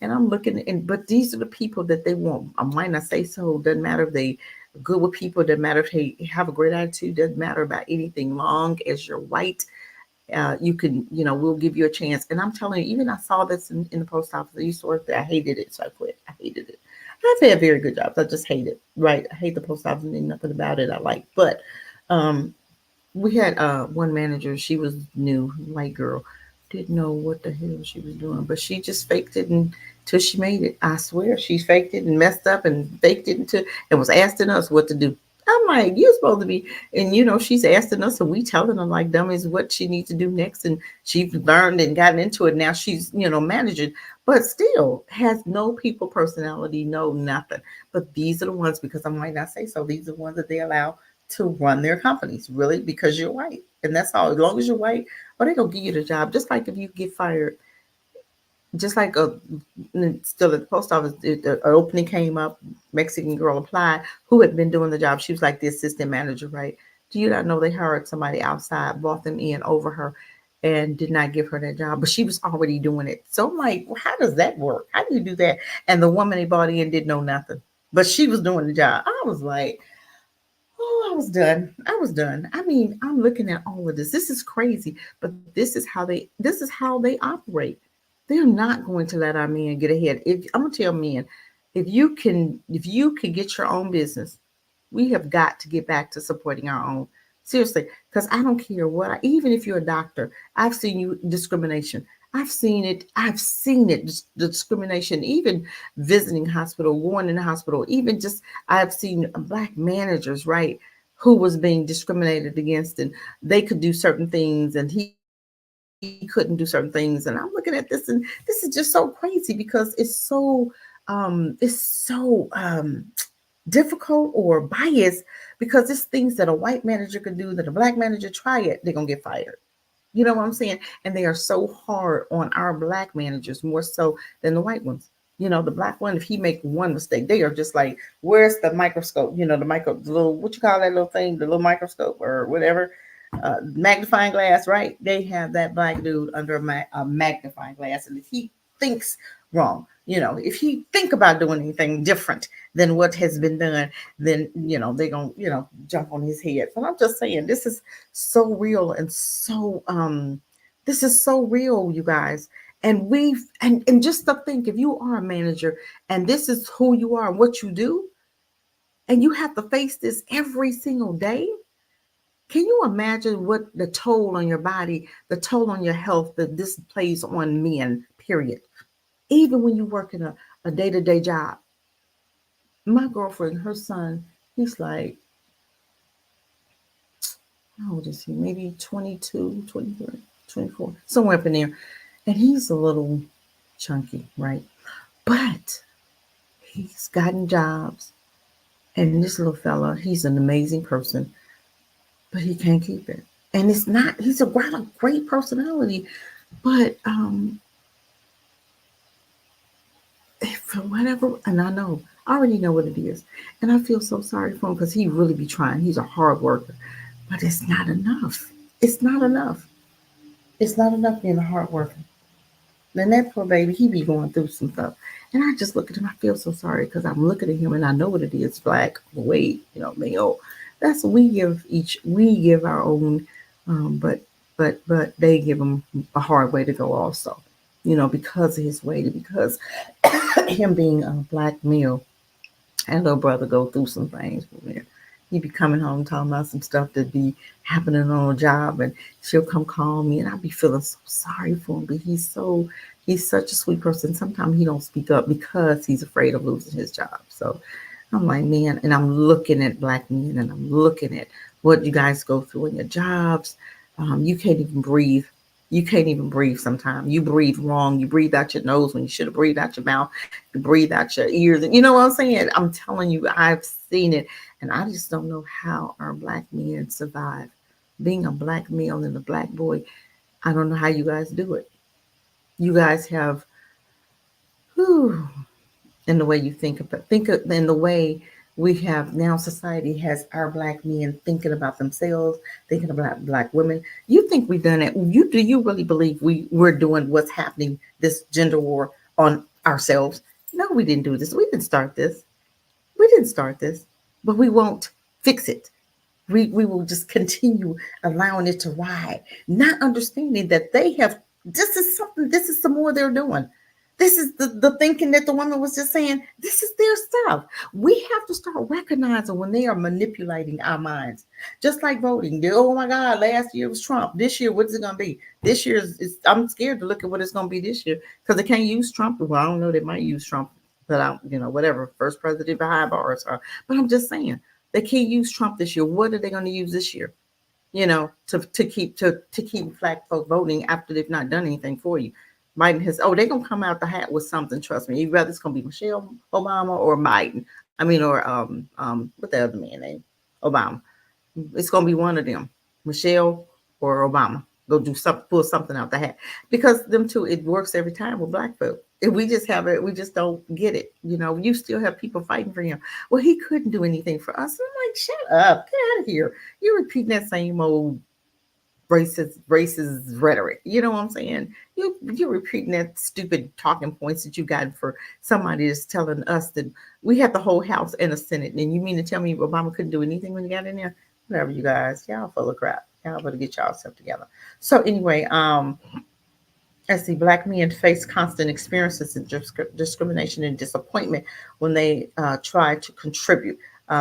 And I'm looking, but these are the people that they want. I might not say so. Doesn't matter if they good with people. Doesn't matter if they have a great attitude. Doesn't matter about anything. Long as you're white, you can, we'll give you a chance. And I'm telling you, even I saw this in the post office. I used to work there. I hated it, so I quit. I hated it. I've had very good jobs. I just hate it. Right? I hate the post office and nothing about it I like. But um, we had one manager. She was new, white girl, didn't know what the hell she was doing, but she just faked it until she made it. I swear, she faked it and messed up and faked it until and was asking us what to do. I'm like, you're supposed to be, and she's asking us, and we telling her like dummies what she needs to do next, and she's learned and gotten into it. Now she's managing, but still has no people personality, no nothing. But these are the ones, because I might not say so. These are the ones that they allow to run their companies, really, because you're white, and that's all. As long as you're white, or they gonna give you the job. Just like if you get fired, just like still at the post office, an opening came up, Mexican girl applied who had been doing the job. She was like the assistant manager, right? Do you not know they hired somebody outside, brought them in over her, and did not give her that job, but she was already doing it. So I'm like, well, how does that work? How do you do that? And the woman they brought in did know nothing, but she was doing the job. I was like, oh, I was done. I was done. I mean, I'm looking at all of this. This is crazy, but this is how they operate. They're not going to let our men get ahead. If I'm gonna tell men, if you can get your own business, we have got to get back to supporting our own. Seriously, because I don't care even if you're a doctor, I've seen you discrimination. I've seen it. I've seen it. The discrimination, even visiting hospital, going in the hospital, even just I've seen black managers, right, who was being discriminated against, and they could do certain things, and he couldn't do certain things. And I'm looking at this, and this is just so crazy because it's so difficult or biased, because it's things that a white manager could do that a black manager try it, they're gonna get fired. You know what I'm saying? And they are so hard on our black managers more so than the white ones. The black one, if he make one mistake, they are just like, where's the microscope? The the little, what you call that little thing, the little microscope or whatever, magnifying glass, right? They have that black dude under a magnifying glass, and if he thinks wrong, if he think about doing anything different than what has been done, then they're gonna jump on his head. But I'm just saying, this is so real, and so this is so real, you guys. And and just to think, if you are a manager and this is who you are and what you do, and you have to face this every single day, can you imagine what the toll on your body, the toll on your health that this plays on men, period? Even when you work in a day-to-day job. My girlfriend, her son, he's like, how old is he? Maybe 22, 23, 24, somewhere up in there. And he's a little chunky, right? But he's gotten jobs. And this little fella, he's an amazing person, but he can't keep it. And it's not, he's a great personality, but for whatever, and I already know what it is. And I feel so sorry for him because he really be trying. He's a hard worker, but it's not enough. It's not enough. It's not enough being a hard worker. Then that poor baby, he be going through some stuff. And I just look at him, I feel so sorry because I'm looking at him and I know what it is, black, weight, male. That's what we give our own, but they give him a hard way to go also, because of his weight, because him being a black male. And little brother go through some things. He be coming home talking about some stuff that be happening on a job, and she'll come call me, and I be feeling so sorry for him. But he's such a sweet person. Sometimes he don't speak up because he's afraid of losing his job. So I'm like, man, and I'm looking at black men, and I'm looking at what you guys go through in your jobs. You can't even breathe. You can't even breathe sometimes. You breathe wrong. You breathe out your nose when you should have breathed out your mouth. You breathe out your ears. You know what I'm saying? I'm telling you, I've seen it. And I just don't know how our black men survive. Being a black male and a black boy, I don't know how you guys do it. You guys have, in the way you think in the way we have now, society has our black men thinking about themselves, thinking about black women. You think we've done it? Do you really believe we're doing what's happening, this gender war on ourselves? No, we didn't do this. We didn't start this. But we won't fix it. We will just continue allowing it to ride, not understanding that this is some more they're doing. This is the thinking that the woman was just saying, this is their stuff. We have to start recognizing when they are manipulating our minds. Just like voting. Oh my God, last year was Trump. This year, what is it going to be? This year, I'm scared to look at what it's going to be this year because they can't use Trump. Well, I don't know, they might use Trump, but whatever, first president behind bars. But I'm just saying, they can't use Trump this year. What are they going to use this year? To keep black folk voting after they've not done anything for you. Biden they're gonna come out the hat with something. Trust me. Either it's gonna be Michelle Obama or Biden. What the other man name? Obama. It's gonna be one of them, Michelle or Obama. Go do something, pull something out the hat, because them two, it works every time with black folk. If we just have it, we just don't get it. You still have people fighting for him. Well, he couldn't do anything for us. I'm like, shut up, get out of here. You're repeating that same old racist rhetoric. You know what I'm saying? You're repeating that stupid talking points that you got for somebody that's telling us that we had the whole House and the Senate. And you mean to tell me Obama couldn't do anything when he got in there? Whatever, you guys. Y'all full of crap. Y'all better get y'all stuff together. So anyway, as the black men face constant experiences of discrimination and disappointment when they try to contribute.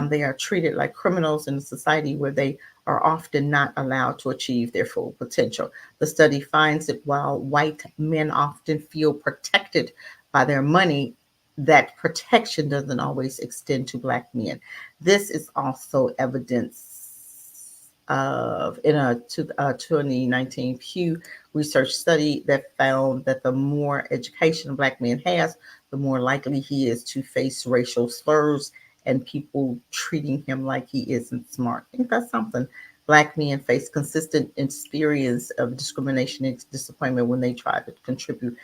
They are treated like criminals in a society where they are often not allowed to achieve their full potential. The study finds that while white men often feel protected by their money, that protection doesn't always extend to black men. This is also evidence of in a 2019 Pew Research study that found that the more education a black man has, the more likely he is to face racial slurs and people treating him like he isn't smart. I think that's something. Black men face consistent experience of discrimination and disappointment when they try to contribute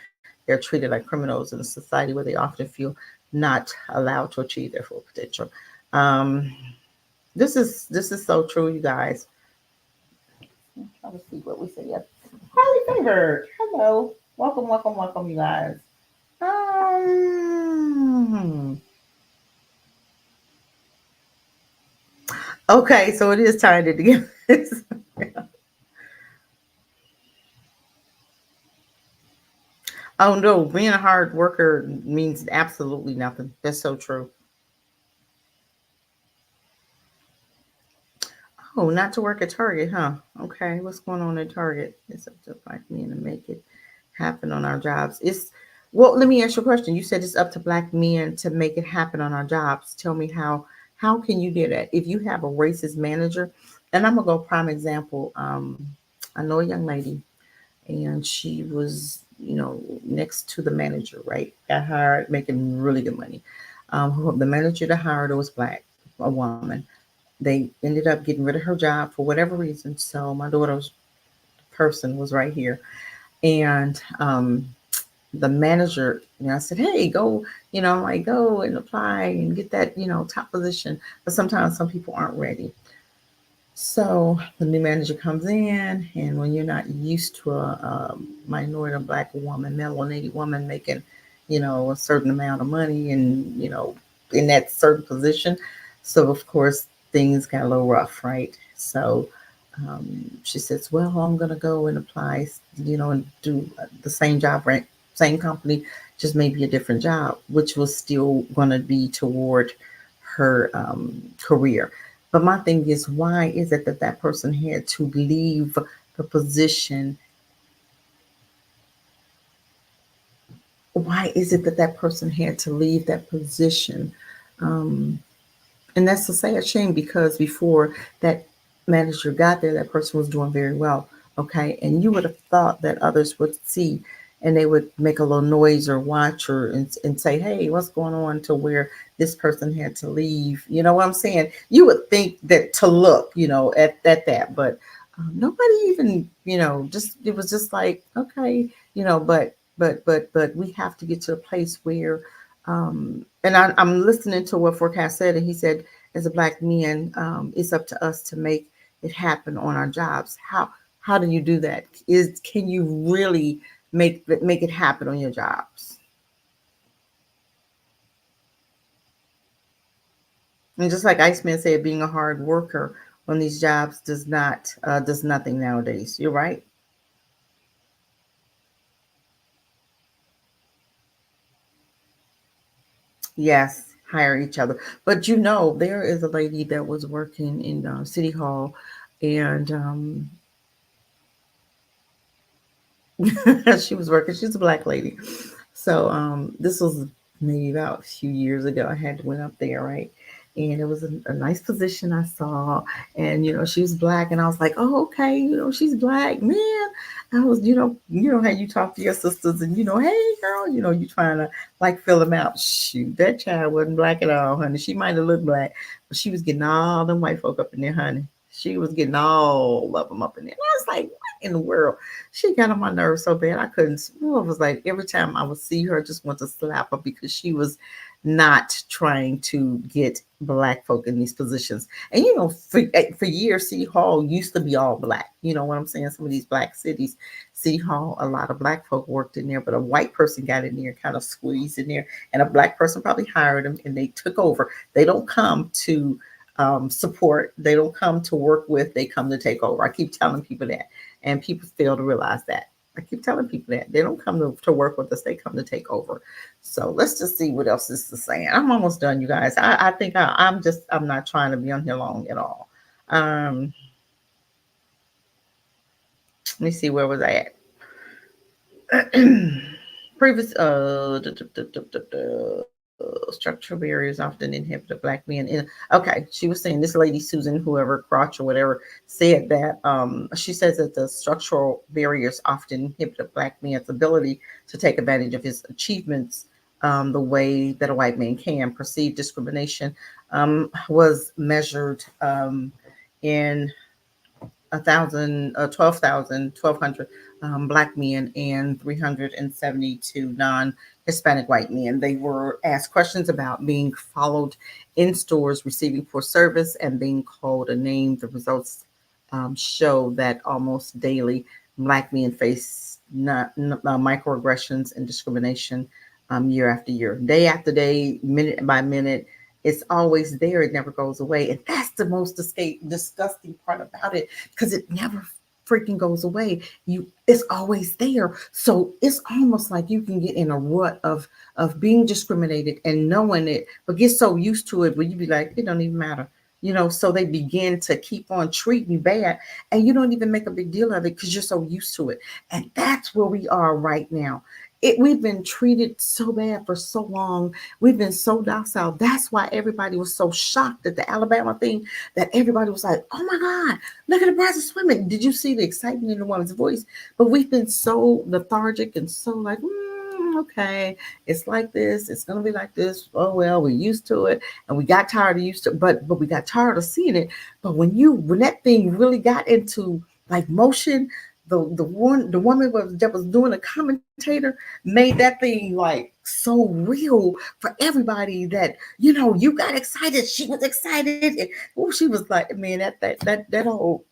they're treated like criminals in a society where they often feel not allowed to achieve their full potential. Um, this is so true, you guys. I'm trying to see what we say. Yes. Highly favored. Hello. Welcome, welcome, welcome, you guys. Um, okay, so it is tying it together. Oh no, being a hard worker means absolutely nothing. That's so true. Oh, not to work at Target, huh? Okay, what's going on at Target? It's up to black men to make it happen on our jobs. It's well, let me ask you a question. You said it's up to black men to make it happen on our jobs. Tell me how can you do that? If you have a racist manager, and I'm gonna go prime example. I know a young lady and she was, next to the manager, right? Got hired, making really good money. The manager that hired her was black, a woman. They ended up getting rid of her job for whatever reason. So my daughter's person was right here, and the manager, I said, hey, go, I'm like, go and apply and get that, top position. But sometimes some people aren't ready. So the new manager comes in, and when you're not used to a minority black woman, melanated woman making, a certain amount of money, and in that certain position, so of course things got a little rough, right? So she says, "Well, I'm gonna go and apply, and do the same job, right? Same company, just maybe a different job, which was still gonna be toward her career." But my thing is, why is it that that person had to leave the position? Why is it that that person had to leave that position? Um, And that's a sad shame because before that manager got there, that person was doing very well. Okay. And you would have thought that others would see and they would make a little noise or watch or and say, hey, what's going on, to where this person had to leave. You know what I'm saying? You would think that to look, at that. But nobody even, just, it was just like, okay, but we have to get to a place where, and I'm listening to what Forecast said, and he said, as a black man, it's up to us to make it happen on our jobs. How do you do that? Can you really make it happen on your jobs? And just like Iceman said, being a hard worker on these jobs does nothing nowadays. You're right. Yes, hire each other. But there is a lady that was working in City Hall, and she was working. She's a black lady. So this was maybe about a few years ago. I had went up there, right? And it was a nice position I saw. And she was black, and I was like, oh, okay, she's black, man. I was, how you talk to your sisters, and hey girl, you trying to like fill them out. Shoot, that child wasn't black at all, honey. She might have looked black, but she was getting all them white folk up in there, honey. She was getting all of them up in there. And I was like, what in the world? She got on my nerves so bad I couldn't. Well, it was like every time I would see her, I just want to slap her because she was not trying to get black folk in these positions. And for years, City Hall used to be all black. You know what I'm saying? Some of these black cities, City Hall, a lot of black folk worked in there, but a white person got in there, kind of squeezed in there, and a black person probably hired them, and they took over. They don't come to support. They don't come to work with. They come to take over. I keep telling people that, and people fail to realize that. I keep telling people that they don't come to work with us. They come to take over. So let's just see what else this is saying. I'm almost done, you guys. I think I'm not trying to be on here long at all. Let me see, where was I at? Previous structural barriers often inhibit black men. Okay, she was saying, this lady Susan, whoever, Crotch or whatever, said that she says that the structural barriers often inhibit a black man's ability to take advantage of his achievements the way that a white man can. Perceived discrimination was measured in 1,000, 12,000, 1,200 Black men and 372 non-Hispanic white men. They were asked questions about being followed in stores, receiving poor service, and being called a name. The results show that almost daily, Black men face microaggressions and discrimination year after year, day after day, minute by minute. It's always there. It never goes away. And that's the most disgusting part about it, because it never freaking goes away. It's always there. So it's almost like you can get in a rut of being discriminated and knowing it, but get so used to it, but you be like, it don't even matter. So they begin to keep on treating you bad, and you don't even make a big deal of it because you're so used to it. And that's where we are right now. We've been treated so bad for so long. We've been so docile. That's why everybody was so shocked at the Alabama thing, that everybody was like, oh my God, look at the brothers swimming. Did you see the excitement in the woman's voice? But we've been so lethargic and so like, okay, it's like this. It's going to be like this. Oh, well, we're used to it. And we got tired of used to, but we got tired of seeing it. But when that thing really got into like motion, the woman that was doing a commentator made that thing like so real for everybody that you got excited. She was excited. And, she was like, man, that whole,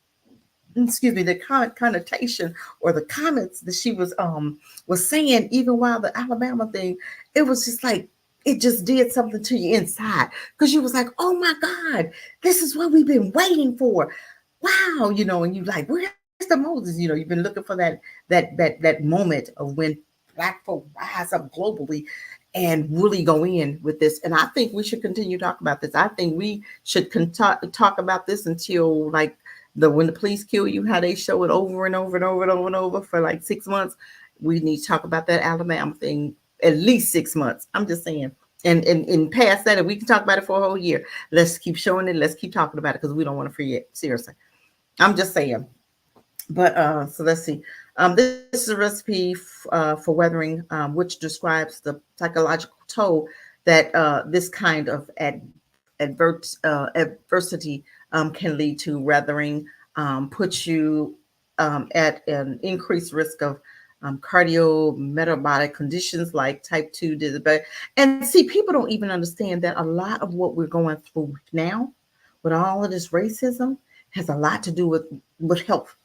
excuse me, the connotation or the comments that she was saying, even while the Alabama thing, it was just like it just did something to you inside, because you was like, oh my God, this is what we've been waiting for. Wow, and you like, where's the Moses? You've been looking for that moment of when Black folk rise up globally and really go in with this. And I think we should continue to talk about this. I think we should talk about this until like when the police kill you, how they show it over and over and over and over and over for like 6 months. We need to talk about that Alabama thing at least 6 months. I'm just saying. And past that, if we can talk about it for a whole year, let's keep showing it. Let's keep talking about it, because we don't want to forget. Seriously. I'm just saying. But so let's see. This is a recipe for weathering, which describes the psychological toll that this kind of adversity can lead to. Weathering puts you at an increased risk of cardiometabolic conditions like type 2 diabetes. And see, people don't even understand that a lot of what we're going through now with all of this racism has a lot to do with health,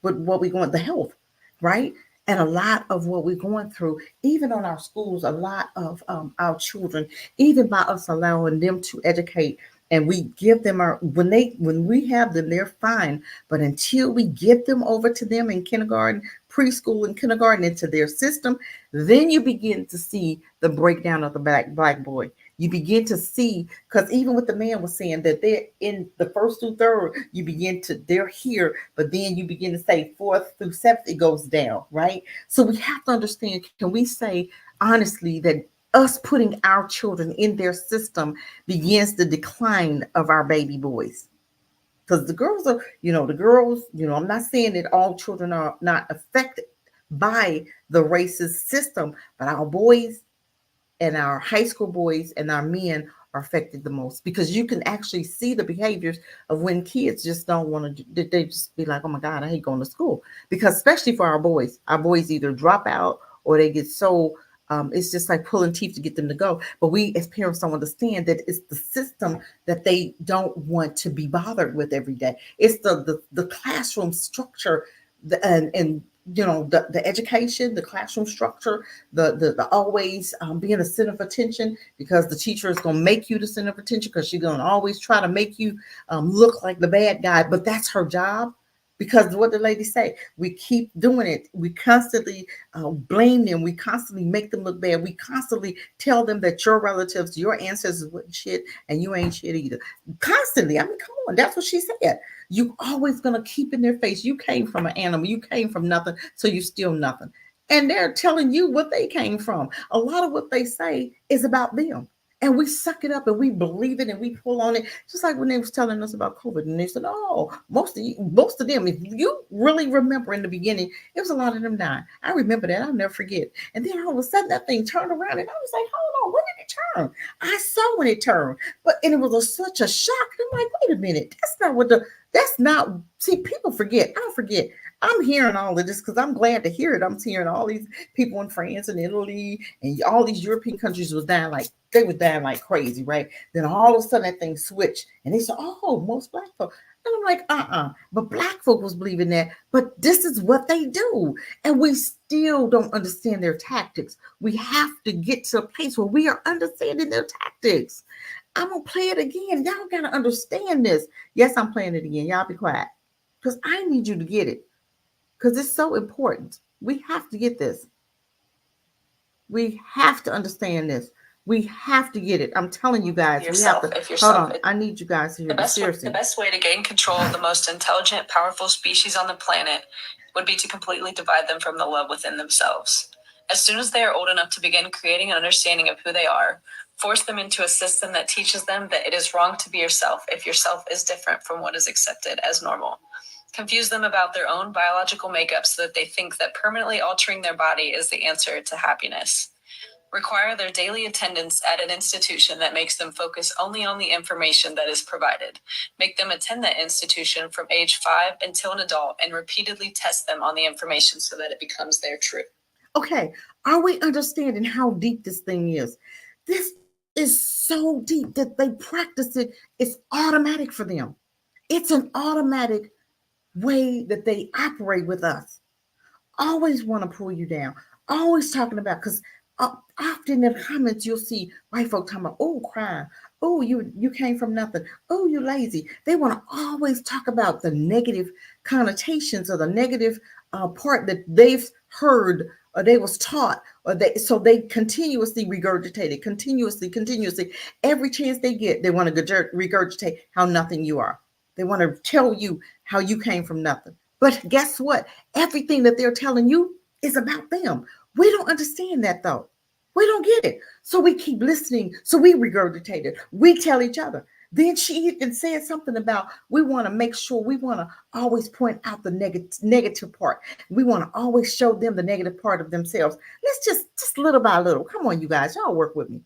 with what we want, the health, right? And a lot of what we're going through, even on our schools, a lot of our children, even by us allowing them to educate, and we give them when we have them, they're fine. But until we get them over to them in kindergarten, preschool, and kindergarten into their system, then you begin to see the breakdown of the black boy. You begin to see, because even what the man was saying, that they're in the first through third, they're here, but then you begin to say fourth through seventh, it goes down, right? So we have to understand, can we say honestly that us putting our children in their system begins the decline of our baby boys? Because the girls are, I'm not saying that all children are not affected by the racist system, but our boys and our high school boys and our men are affected the most, because you can actually see the behaviors of when kids just don't want to, they just be like, oh my God, I hate going to school. Because especially for our boys either drop out or they get so, it's just like pulling teeth to get them to go. But we as parents don't understand that it's the system that they don't want to be bothered with every day. It's the classroom structure and the education, the classroom structure, the always being a center of attention, because the teacher is going to make you the center of attention, because she's going to always try to make you look like the bad guy. But that's her job, because what the lady say, we keep doing it. We constantly blame them. We constantly make them look bad. We constantly tell them that your relatives, your ancestors wasn't shit and you ain't shit either. Constantly. I mean, come on. That's what she said. You always going to keep in their face, you came from an animal. You came from nothing, so you still nothing. And they're telling you what they came from. A lot of what they say is about them. And we suck it up and we believe it and we pull on it. Just like when they was telling us about COVID, and they said, oh, most of them, if you really remember in the beginning, it was a lot of them dying. I remember that. I'll never forget. And then all of a sudden that thing turned around and I was like, hold on, when did it turn? I saw when it turned. And it was such a shock. I'm like, wait a minute. See, people forget. I forget. I'm hearing all of this because I'm glad to hear it. I'm hearing all these people in France and Italy and all these European countries was dying like they were dying like crazy, right? Then all of a sudden that thing switched and they said, "Oh, most black folks." And I'm like, But black folk was believing that. But this is what they do. And we still don't understand their tactics. We have to get to a place where we are understanding their tactics. I'm going to play it again. Y'all got to understand this. Yes, I'm playing it again. Y'all be quiet. Because I need you to get it. Because it's so important. We have to get this. We have to understand this. We have to get it. I'm telling you guys. Yourself, we have to. if yourself, hold on. I need you guys to hear this. Seriously. The best way to gain control of the most intelligent, powerful species on the planet would be to completely divide them from the love within themselves. As soon as they are old enough to begin creating an understanding of who they are, force them into a system that teaches them that it is wrong to be yourself if yourself is different from what is accepted as normal. Confuse them about their own biological makeup so that they think that permanently altering their body is the answer to happiness. Require their daily attendance at an institution that makes them focus only on the information that is provided. Make them attend that institution from age 5 until an adult and repeatedly test them on the information so that it becomes their truth. Okay, are we understanding how deep this thing is? This is so deep that they practice it. It's automatic for them. It's an automatic way that they operate with us. Always want to pull you down. Always talking about, because often in the comments you'll see white folk talking about, oh, crime. Oh, you came from nothing. Oh, you lazy. They want to always talk about the negative connotations or the negative part that they've heard or they was taught, or they continuously regurgitate it, continuously. Every chance they get, they want to regurgitate how nothing you are. They want to tell you how you came from nothing. But guess what? Everything that they're telling you is about them. We don't understand that though. We don't get it. So we keep listening. So we regurgitate it. We tell each other. Then she even said something about we want to make sure, we want to always point out the negative part. We want to always show them the negative part of themselves. Let's just little by little. Come on, you guys, y'all work with me.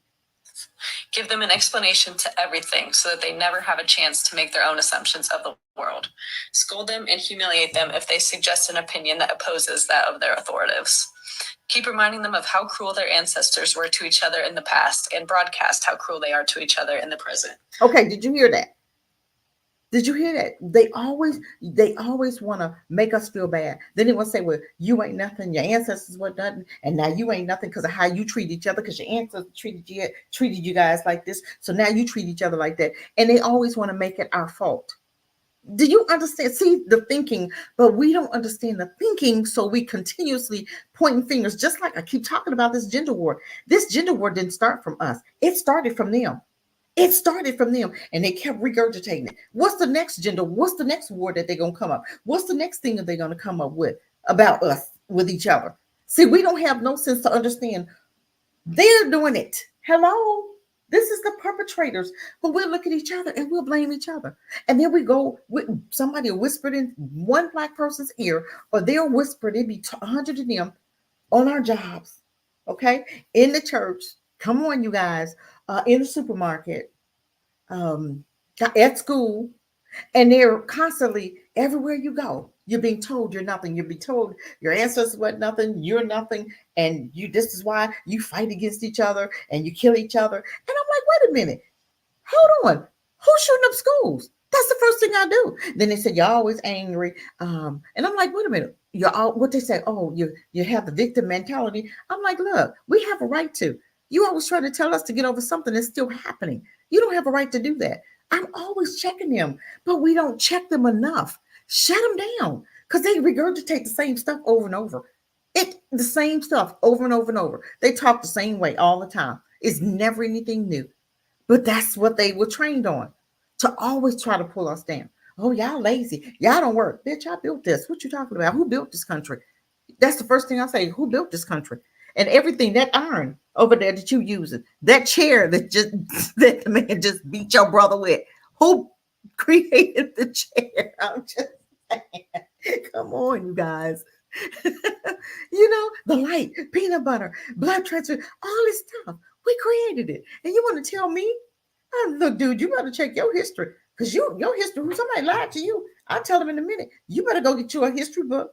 Give them an explanation to everything so that they never have a chance to make their own assumptions of the world. Scold them and humiliate them if they suggest an opinion that opposes that of their authorities. Keep reminding them of how cruel their ancestors were to each other in the past and broadcast how cruel they are to each other in the present. Okay, did you hear that? Did you hear that? They always want to make us feel bad. Then they will say, well, you ain't nothing. Your ancestors were nothing. And now you ain't nothing because of how you treat each other, because your ancestors treated you guys like this. So now you treat each other like that. And they always want to make it our fault. Do you understand? See the thinking, but we don't understand the thinking. So we continuously pointing fingers, just like I keep talking about this gender war. This gender war didn't start from us. It started from them. It started from them and they kept regurgitating it. What's the next gender? What's the next war that they're going to come up? What's the next thing that they're going to come up with about us, with each other? See, we don't have no sense to understand. They're doing it. Hello? This is the perpetrators. But we'll look at each other and we'll blame each other. And then we go, somebody will whisper in one black person's ear, or they'll whisper, there'll be 100 of them on our jobs, okay? In the church. Come on, you guys. In the supermarket, at school, and they're constantly everywhere you go. You're being told you're nothing. You're being told your ancestors were nothing. You're nothing, and this is why you fight against each other and you kill each other. And I'm like, wait a minute, hold on. Who's shooting up schools? That's the first thing I do. Then they said you're always angry, and I'm like, wait a minute. You're all what they say. Oh, you have the victim mentality. I'm like, look, we have a right to. You always try to tell us to get over something that's still happening. You don't have a right to do that. I'm always checking them, but we don't check them enough. Shut them down because they regurgitate the same stuff over and over. The same stuff over and over and over. They talk the same way all the time. It's never anything new. But that's what they were trained on, to always try to pull us down. Oh, y'all lazy. Y'all don't work. Bitch, I built this. What you talking about? Who built this country? That's the first thing I say. Who built this country? And everything, that iron over there that you using, that chair that the man just beat your brother with, who created the chair? I'm just saying. Come on, you guys. The light, peanut butter, blood transfer, all this stuff. We created it. And you want to tell me? Look, dude, you better check your history. Because your history, when somebody lied to you, I'll tell them in a minute. You better go get you a history book.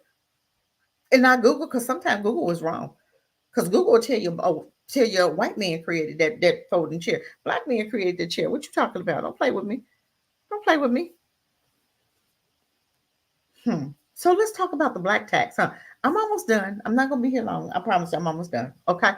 And not Google, because sometimes Google is wrong. Because Google will tell you, oh, tell you a white man created that folding chair. Black man created the chair. What you talking about? Don't play with me. Don't play with me. So let's talk about the black tax. Huh? I'm almost done. I'm not going to be here long. I promise you, I'm almost done. Okay.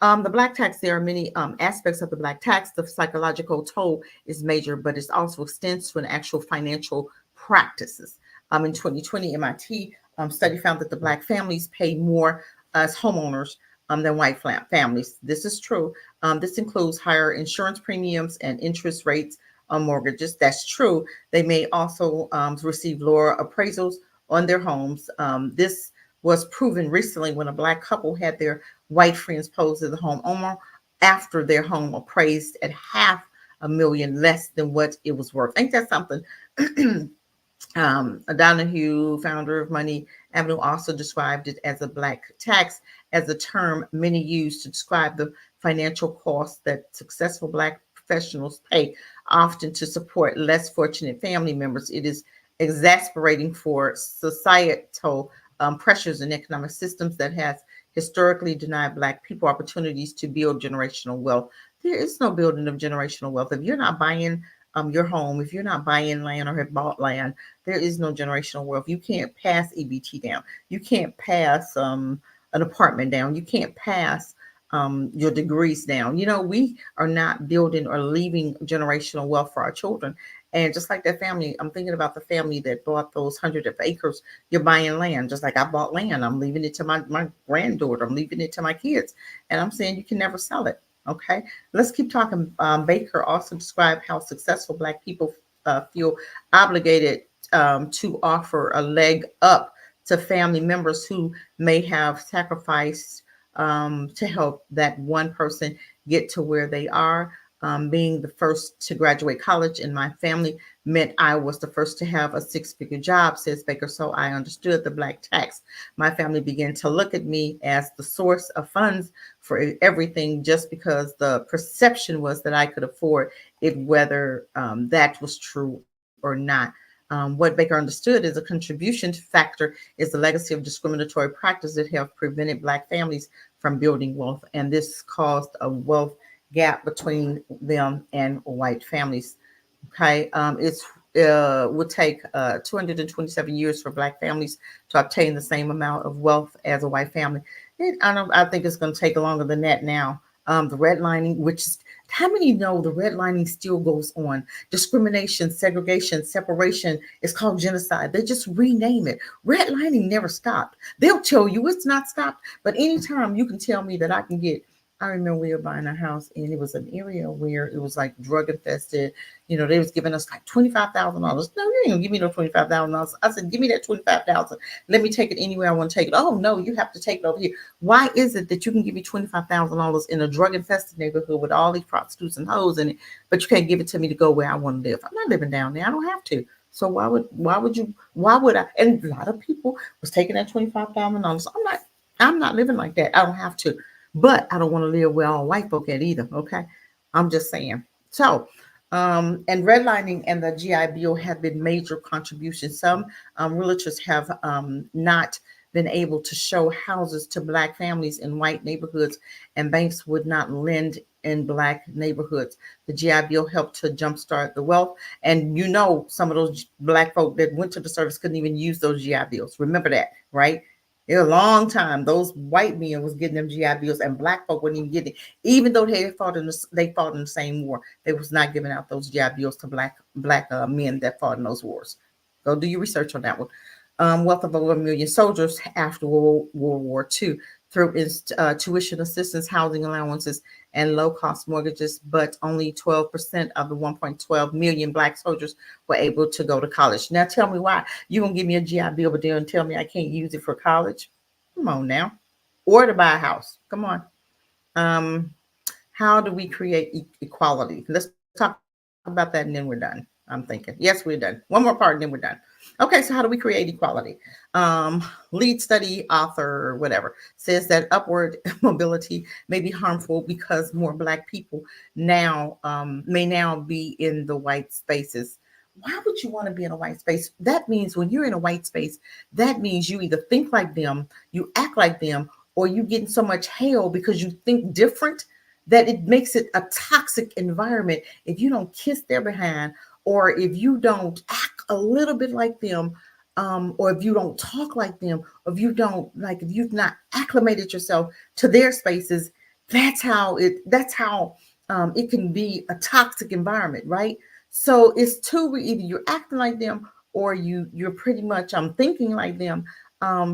The black tax, there are many aspects of the black tax. The psychological toll is major, but it also extends to an actual financial practices. In 2020, MIT study found that the black families pay more as homeowners than white families. This is true. This includes higher insurance premiums and interest rates on mortgages. That's true. They may also receive lower appraisals on their homes. This was proven recently when a black couple had their white friends pose as the homeowner after their home appraised at $500,000 less than what it was worth. Ain't that something? Donahue, founder of Money Avenue, also described it as a black tax, as a term many use to describe the financial costs that successful black professionals pay, often to support less fortunate family members. It is exasperating for societal pressures and economic systems that has historically denied black people opportunities to build generational wealth. There is no building of generational wealth. If you're not buying your home, if you're not buying land or have bought land, there is no generational wealth. You can't pass EBT down. You can't pass an apartment down. You can't pass your degrees down. You know, we are not building or leaving generational wealth for our children. And just like that family, I'm thinking about the family that bought those hundreds of acres. You're buying land, just like I bought land. I'm leaving it to my granddaughter. I'm leaving it to my kids. And I'm saying you can never sell it. Okay, let's keep talking. Baker also described how successful Black people feel obligated to offer a leg up to family members who may have sacrificed to help that one person get to where they are. Being the first to graduate college in my family meant I was the first to have a six-figure job, says Baker. So I understood the black tax. My family began to look at me as the source of funds for everything, just because the perception was that I could afford it, whether that was true or not. What Baker understood is a contribution factor is the legacy of discriminatory practices that have prevented Black families from building wealth, and this caused a wealth gap between them and white families. Okay, it's would take 227 years for Black families to obtain the same amount of wealth as a white family. I think it's going to take longer than that now. The redlining, which is, how many know the redlining still goes on? Discrimination, segregation, separation is called genocide. They just rename it. Redlining never stopped. They'll tell you it's not stopped, but anytime you can tell me that I can get, I remember we were buying a house and it was an area where it was like drug infested. You know, they was giving us like $25,000. No, you ain't gonna give me no $25,000. I said, give me that 25,000. Let me take it anywhere I want to take it. Oh no, you have to take it over here. Why is it that you can give me $25,000 in a drug infested neighborhood with all these prostitutes and hoes in it, but you can't give it to me to go where I want to live? I'm not living down there. I don't have to. So why would I? And a lot of people was taking that $25,000. I'm not living like that. I don't have to. But I don't want to live where all white folk at either. Okay. I'm just saying. So, and redlining and the GI Bill have been major contributions. Some realtors have not been able to show houses to Black families in white neighborhoods, and banks would not lend in Black neighborhoods. The GI Bill helped to jumpstart the wealth. And you know, some of those Black folk that went to the service couldn't even use those GI Bills. Remember that, right? In a long time, those white men was getting them GI Bills, and Black folk wouldn't even get it, even though they fought in the same war. They was not giving out those GI Bills to black men that fought in those wars. Go do your research on that one. Wealth of over 1 million soldiers after World War II through tuition assistance, housing allowances, and low-cost mortgages, but only 12% of the 1.12 million Black soldiers were able to go to college. Now tell me why. You gonna give me a GI Bill, but then tell me I can't use it for college? Come on now. Or to buy a house. Come on. How do we create equality? Let's talk about that and then we're done. I'm thinking. Yes, we're done. One more part and then we're done. Okay, so how do we create equality? Lead study author, whatever, says that upward mobility may be harmful because more Black people now may now be in the white spaces. Why would you want to be in a white space? That means when you're in a white space, that means you either think like them, you act like them, or you getting so much hell because you think different that it makes it a toxic environment. If you don't kiss their behind, or if you don't act a little bit like them, or if you don't talk like them, or if you don't like, if you've not acclimated yourself to their spaces, that's how it can be a toxic environment, right? So it's two, either you're acting like them or you're pretty much thinking like them.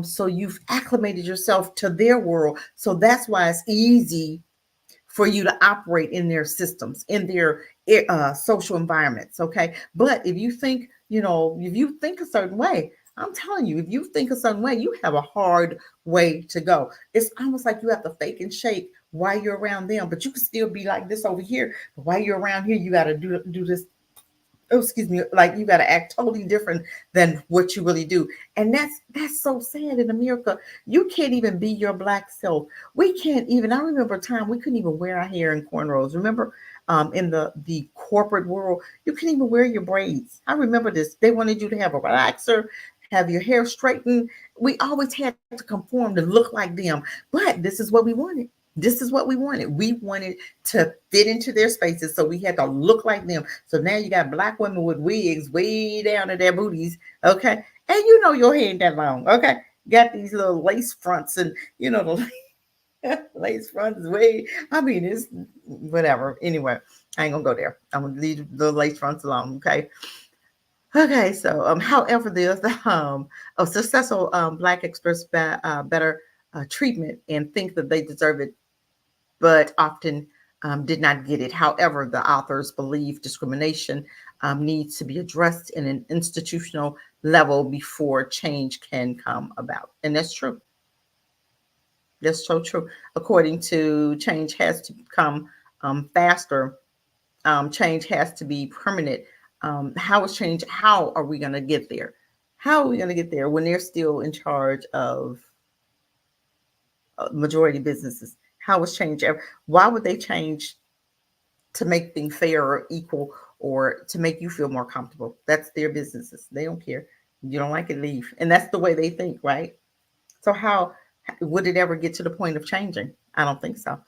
So you've acclimated yourself to their world. So that's why it's easy for you to operate in their systems, in their social environments. Okay. But if you think, if you think a certain way, I'm telling you, if you think a certain way, you have a hard way to go. It's almost like you have to fake and shake while you're around them, but you can still be like this over here. But while you're around here, you got to do this, oh excuse me, like you got to act totally different than what you really do. And that's so sad in America. You can't even be your black self. We can't even, I remember a time we couldn't even wear our hair in cornrows. Remember, in the corporate world, you couldn't even wear your braids. I remember this. They wanted you to have a relaxer, have your hair straightened. We always had to conform to look like them. But this is what we wanted. This is what we wanted. We wanted to fit into their spaces, so we had to look like them. So now you got black women with wigs way down to their booties, okay? And your hair ain't that long, okay? Got these little lace fronts, and the lace fronts way. I mean, it's whatever. Anyway, I ain't gonna go there. I'm gonna leave the lace fronts alone, okay? Okay, so however, there's a successful black express better treatment and think that they deserve it, but often did not get it. However, the authors believe discrimination needs to be addressed in an institutional level before change can come about. And that's true. That's so true. According to change has to come faster. Change has to be permanent. How is change? How are we going to get there? How are we going to get there when they're still in charge of majority businesses? How is change ever? Why would they change to make things fair or equal or to make you feel more comfortable? That's their businesses. They don't care. You don't like it, leave. And that's the way they think, right? So how would it ever get to the point of changing? I don't think so.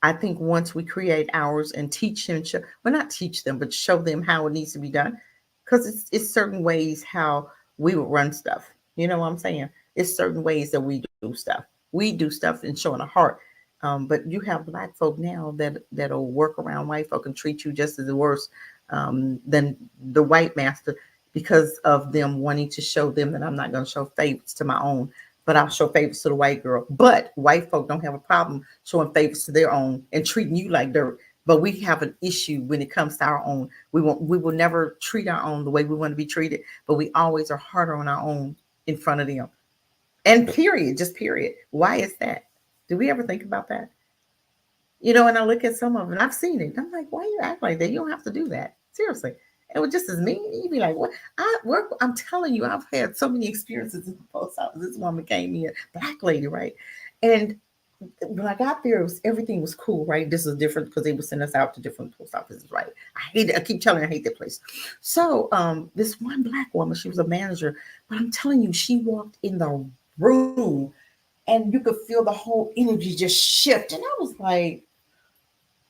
I think once we create ours and teach them, well, not teach them, but show them how it needs to be done, because it's certain ways how we would run stuff. You know what I'm saying? It's certain ways that we do stuff. We do stuff and showing a heart. But you have black folk now that'll work around white folk and treat you just as worse than the white master, because of them wanting to show them that I'm not going to show favors to my own, but I'll show favors to the white girl. But white folk don't have a problem showing favors to their own and treating you like dirt. But we have an issue when it comes to our own. We will never treat our own the way we want to be treated, but we always are harder on our own in front of them. And period, just period. Why is that? Do we ever think about that? And I look at some of them, and I've seen it. I'm like, why you act like that? You don't have to do that. Seriously. It was just as mean. You'd be like, what? I'm telling you, I've had so many experiences in the post office. This woman came in, black lady, right? And when I got there, everything was cool, right? This is different because they would send us out to different post offices, right? I hate it. I keep telling her I hate that place. So this one black woman, she was a manager, but I'm telling you, she walked in the room and you could feel the whole energy just shift. And I was like,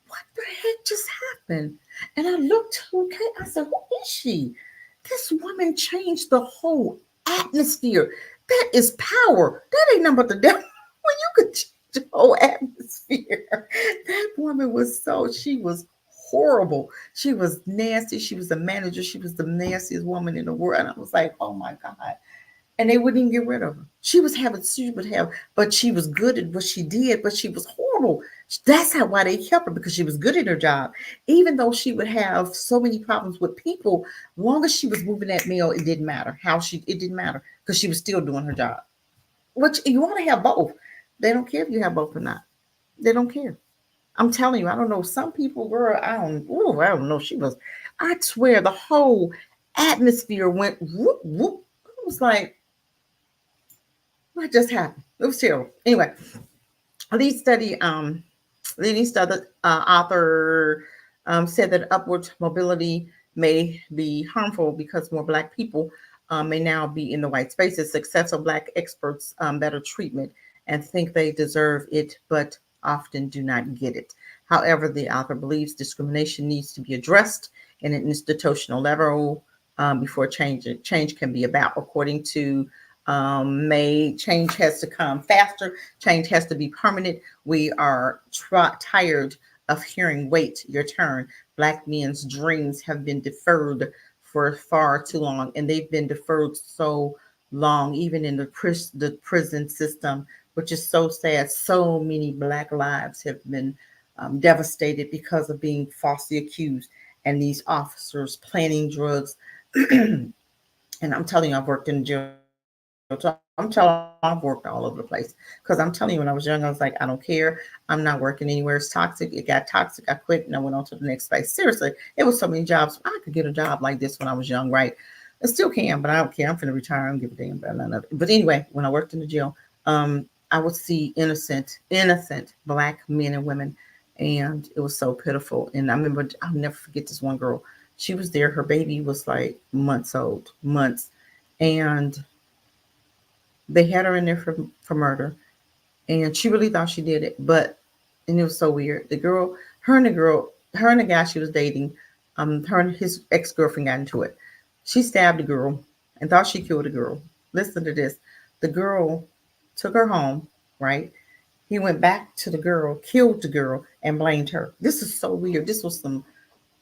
what the heck just happened? And I looked, okay, I said, who is she? This woman changed the whole atmosphere. That is power. That ain't nothing but the devil. When you could change the whole atmosphere. That woman she was horrible. She was nasty. She was the manager. She was the nastiest woman in the world. And I was like, oh my God. And they wouldn't even get rid of her. She would have, but she was good at what she did, but she was horrible. That's why they kept her, because she was good at her job. Even though she would have so many problems with people, long as she was moving that mail, it didn't matter it didn't matter, because she was still doing her job. Which you want to have both. They don't care if you have both or not. They don't care. I'm telling you, I don't know. Some people were, I don't know. I swear the whole atmosphere went whoop, whoop. It was like, what just happened? It was terrible. Anyway, leading study author said that upward mobility may be harmful because more Black people may now be in the white spaces. Successful Black experts better treatment and think they deserve it, but often do not get it. However, the author believes discrimination needs to be addressed in an institutional level before change can be about. According to May, change has to come faster. Change has to be permanent. We are tired of hearing, wait your turn. Black men's dreams have been deferred for far too long, and they've been deferred so long, even in the prison system, which is so sad. So many Black lives have been devastated because of being falsely accused, and these officers planning drugs. And I'm telling you, I've worked in jail. So I'm telling you, I've worked all over the place. Because I'm telling you, when I was young, I was like, I don't care. I'm not working anywhere. It's toxic. It got toxic. I quit and I went on to the next place. Seriously, it was so many jobs. I could get a job like this when I was young, right? I still can, but I don't care. I'm finna retire. I don't give a damn about none of it. But anyway, when I worked in the jail, I would see innocent Black men and women, and it was so pitiful. And I remember, I'll never forget this one girl. She was there. Her baby was like months old, and they had her in there for murder, and she really thought she did it. And it was so weird. Her and the guy she was dating, her and his ex-girlfriend got into it. She stabbed the girl and thought she killed the girl. Listen to this. The girl took her home, right? He went back to the girl, killed the girl, and blamed her. This is so weird.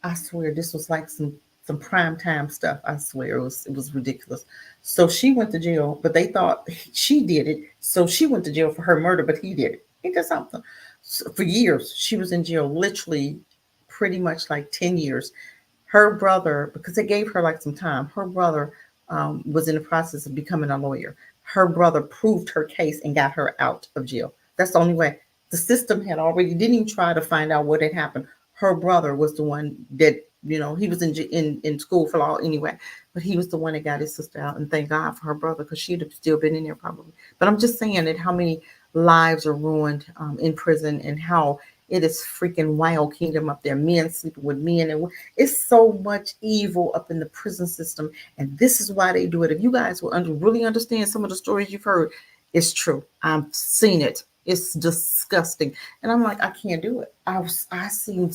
I swear this was like some prime time stuff. I swear it was ridiculous. So she went to jail, but they thought she did it. So she went to jail for her murder, but he did it. Ain't that something? So for years, she was in jail, literally pretty much like 10 years. Her brother, because they gave her like some time, her brother was in the process of becoming a lawyer. Her brother proved her case and got her out of jail. That's the only way. The system had already didn't even try to find out what had happened. Her brother was the one that, he was in school for law anyway, but he was the one that got his sister out. And thank God for her brother, because she'd have still been in there probably. But I'm just saying that how many lives are ruined in prison, and how it is freaking wild kingdom up there. Men sleeping with men, and it's so much evil up in the prison system. And this is why they do it. If you guys will really understand some of the stories you've heard, it's true. I've seen it. It's disgusting. And I'm like, I can't do it. I seen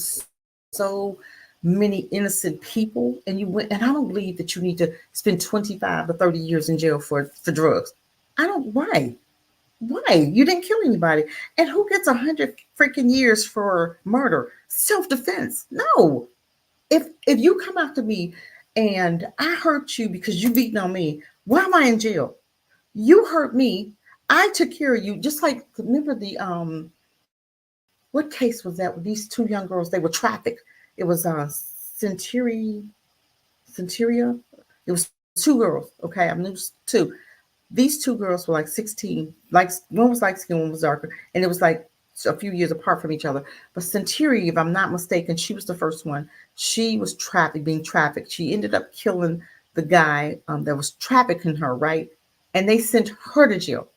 so many innocent people, and I don't believe that you need to spend 25 to 30 years in jail for drugs. Why? You didn't kill anybody. And who gets 100 freaking years for murder? Self-defense. No. If you come after me and I hurt you because you beating on me, why am I in jail? You hurt me. I took care of you. Just like, remember the what case was that with these two young girls? They were trafficked. It was Centuria. It was two girls. Okay, I mean, it was two. These two girls were like 16. Like, one was light skin, one was darker, and it was like a few years apart from each other. But Centuria, if I'm not mistaken, she was the first one. She was being trafficked. She ended up killing the guy that was trafficking her, right? And they sent her to jail.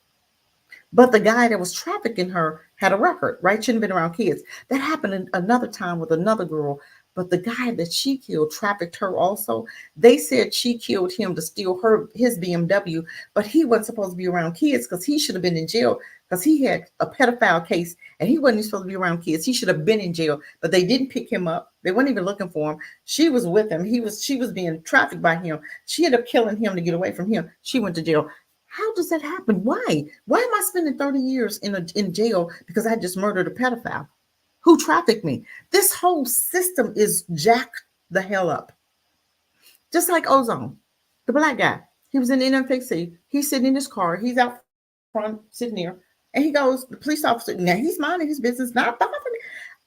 But the guy that was trafficking her had a record, right? Shouldn't have been around kids. That happened another time with another girl. But the guy that she killed trafficked her also. They said she killed him to steal his BMW, but he wasn't supposed to be around kids because he should have been in jail because he had a pedophile case and he wasn't supposed to be around kids. He should have been in jail, but they didn't pick him up. They weren't even looking for him. She was with him. She was being trafficked by him. She ended up killing him to get away from him. She went to jail. How does that happen? Why? Why am I spending 30 years in jail because I just murdered a pedophile who trafficked me? This whole system is jacked the hell up. Just like Ozone, the Black guy. He was in the NFXC. He's sitting in his car. He's out front, sitting there. And he goes, the police officer, now he's minding his business, not bothering me.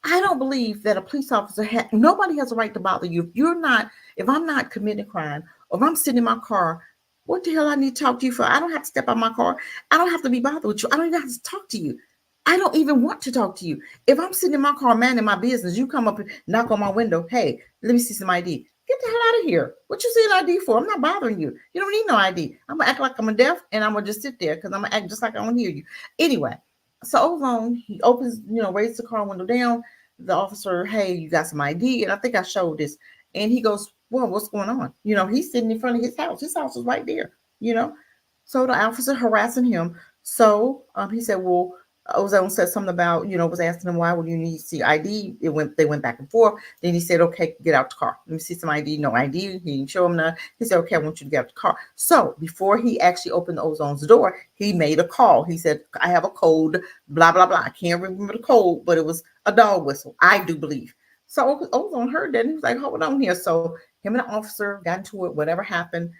I don't believe that a police officer, nobody has a right to bother you. If I'm not committing a crime, or if I'm sitting in my car, what the hell I need to talk to you for? I don't have to step out my car. I don't have to be bothered with you. I don't even have to talk to you. I don't even want to talk to you. If I'm sitting in my car, minding my business, you come up and knock on my window. Hey, let me see some ID. Get the hell out of here. What you see an ID for? I'm not bothering you. You don't need no ID. I'm going to act like I'm deaf, and I'm going to just sit there because I'm going to act just like I don't hear you. Anyway, so Ozone, he opens, raises the car window down. The officer, hey, you got some ID? And I think I showed this. And he goes, well, what's going on? He's sitting in front of his house. His house is right there, you know. So the officer harassing him. So he said, well, Ozone said something about, was asking him, why would you need to see ID? They went back and forth. Then he said, okay, get out the car. Let me see some ID. No ID. He didn't show him none. He said, okay, I want you to get out the car. So before he actually opened Ozone's door, he made a call. He said, I have a code, blah, blah, blah. I can't remember the code, but it was a dog whistle, I do believe. So Ozone heard that and he was like, hold on here. So him and the officer got into it. Whatever happened,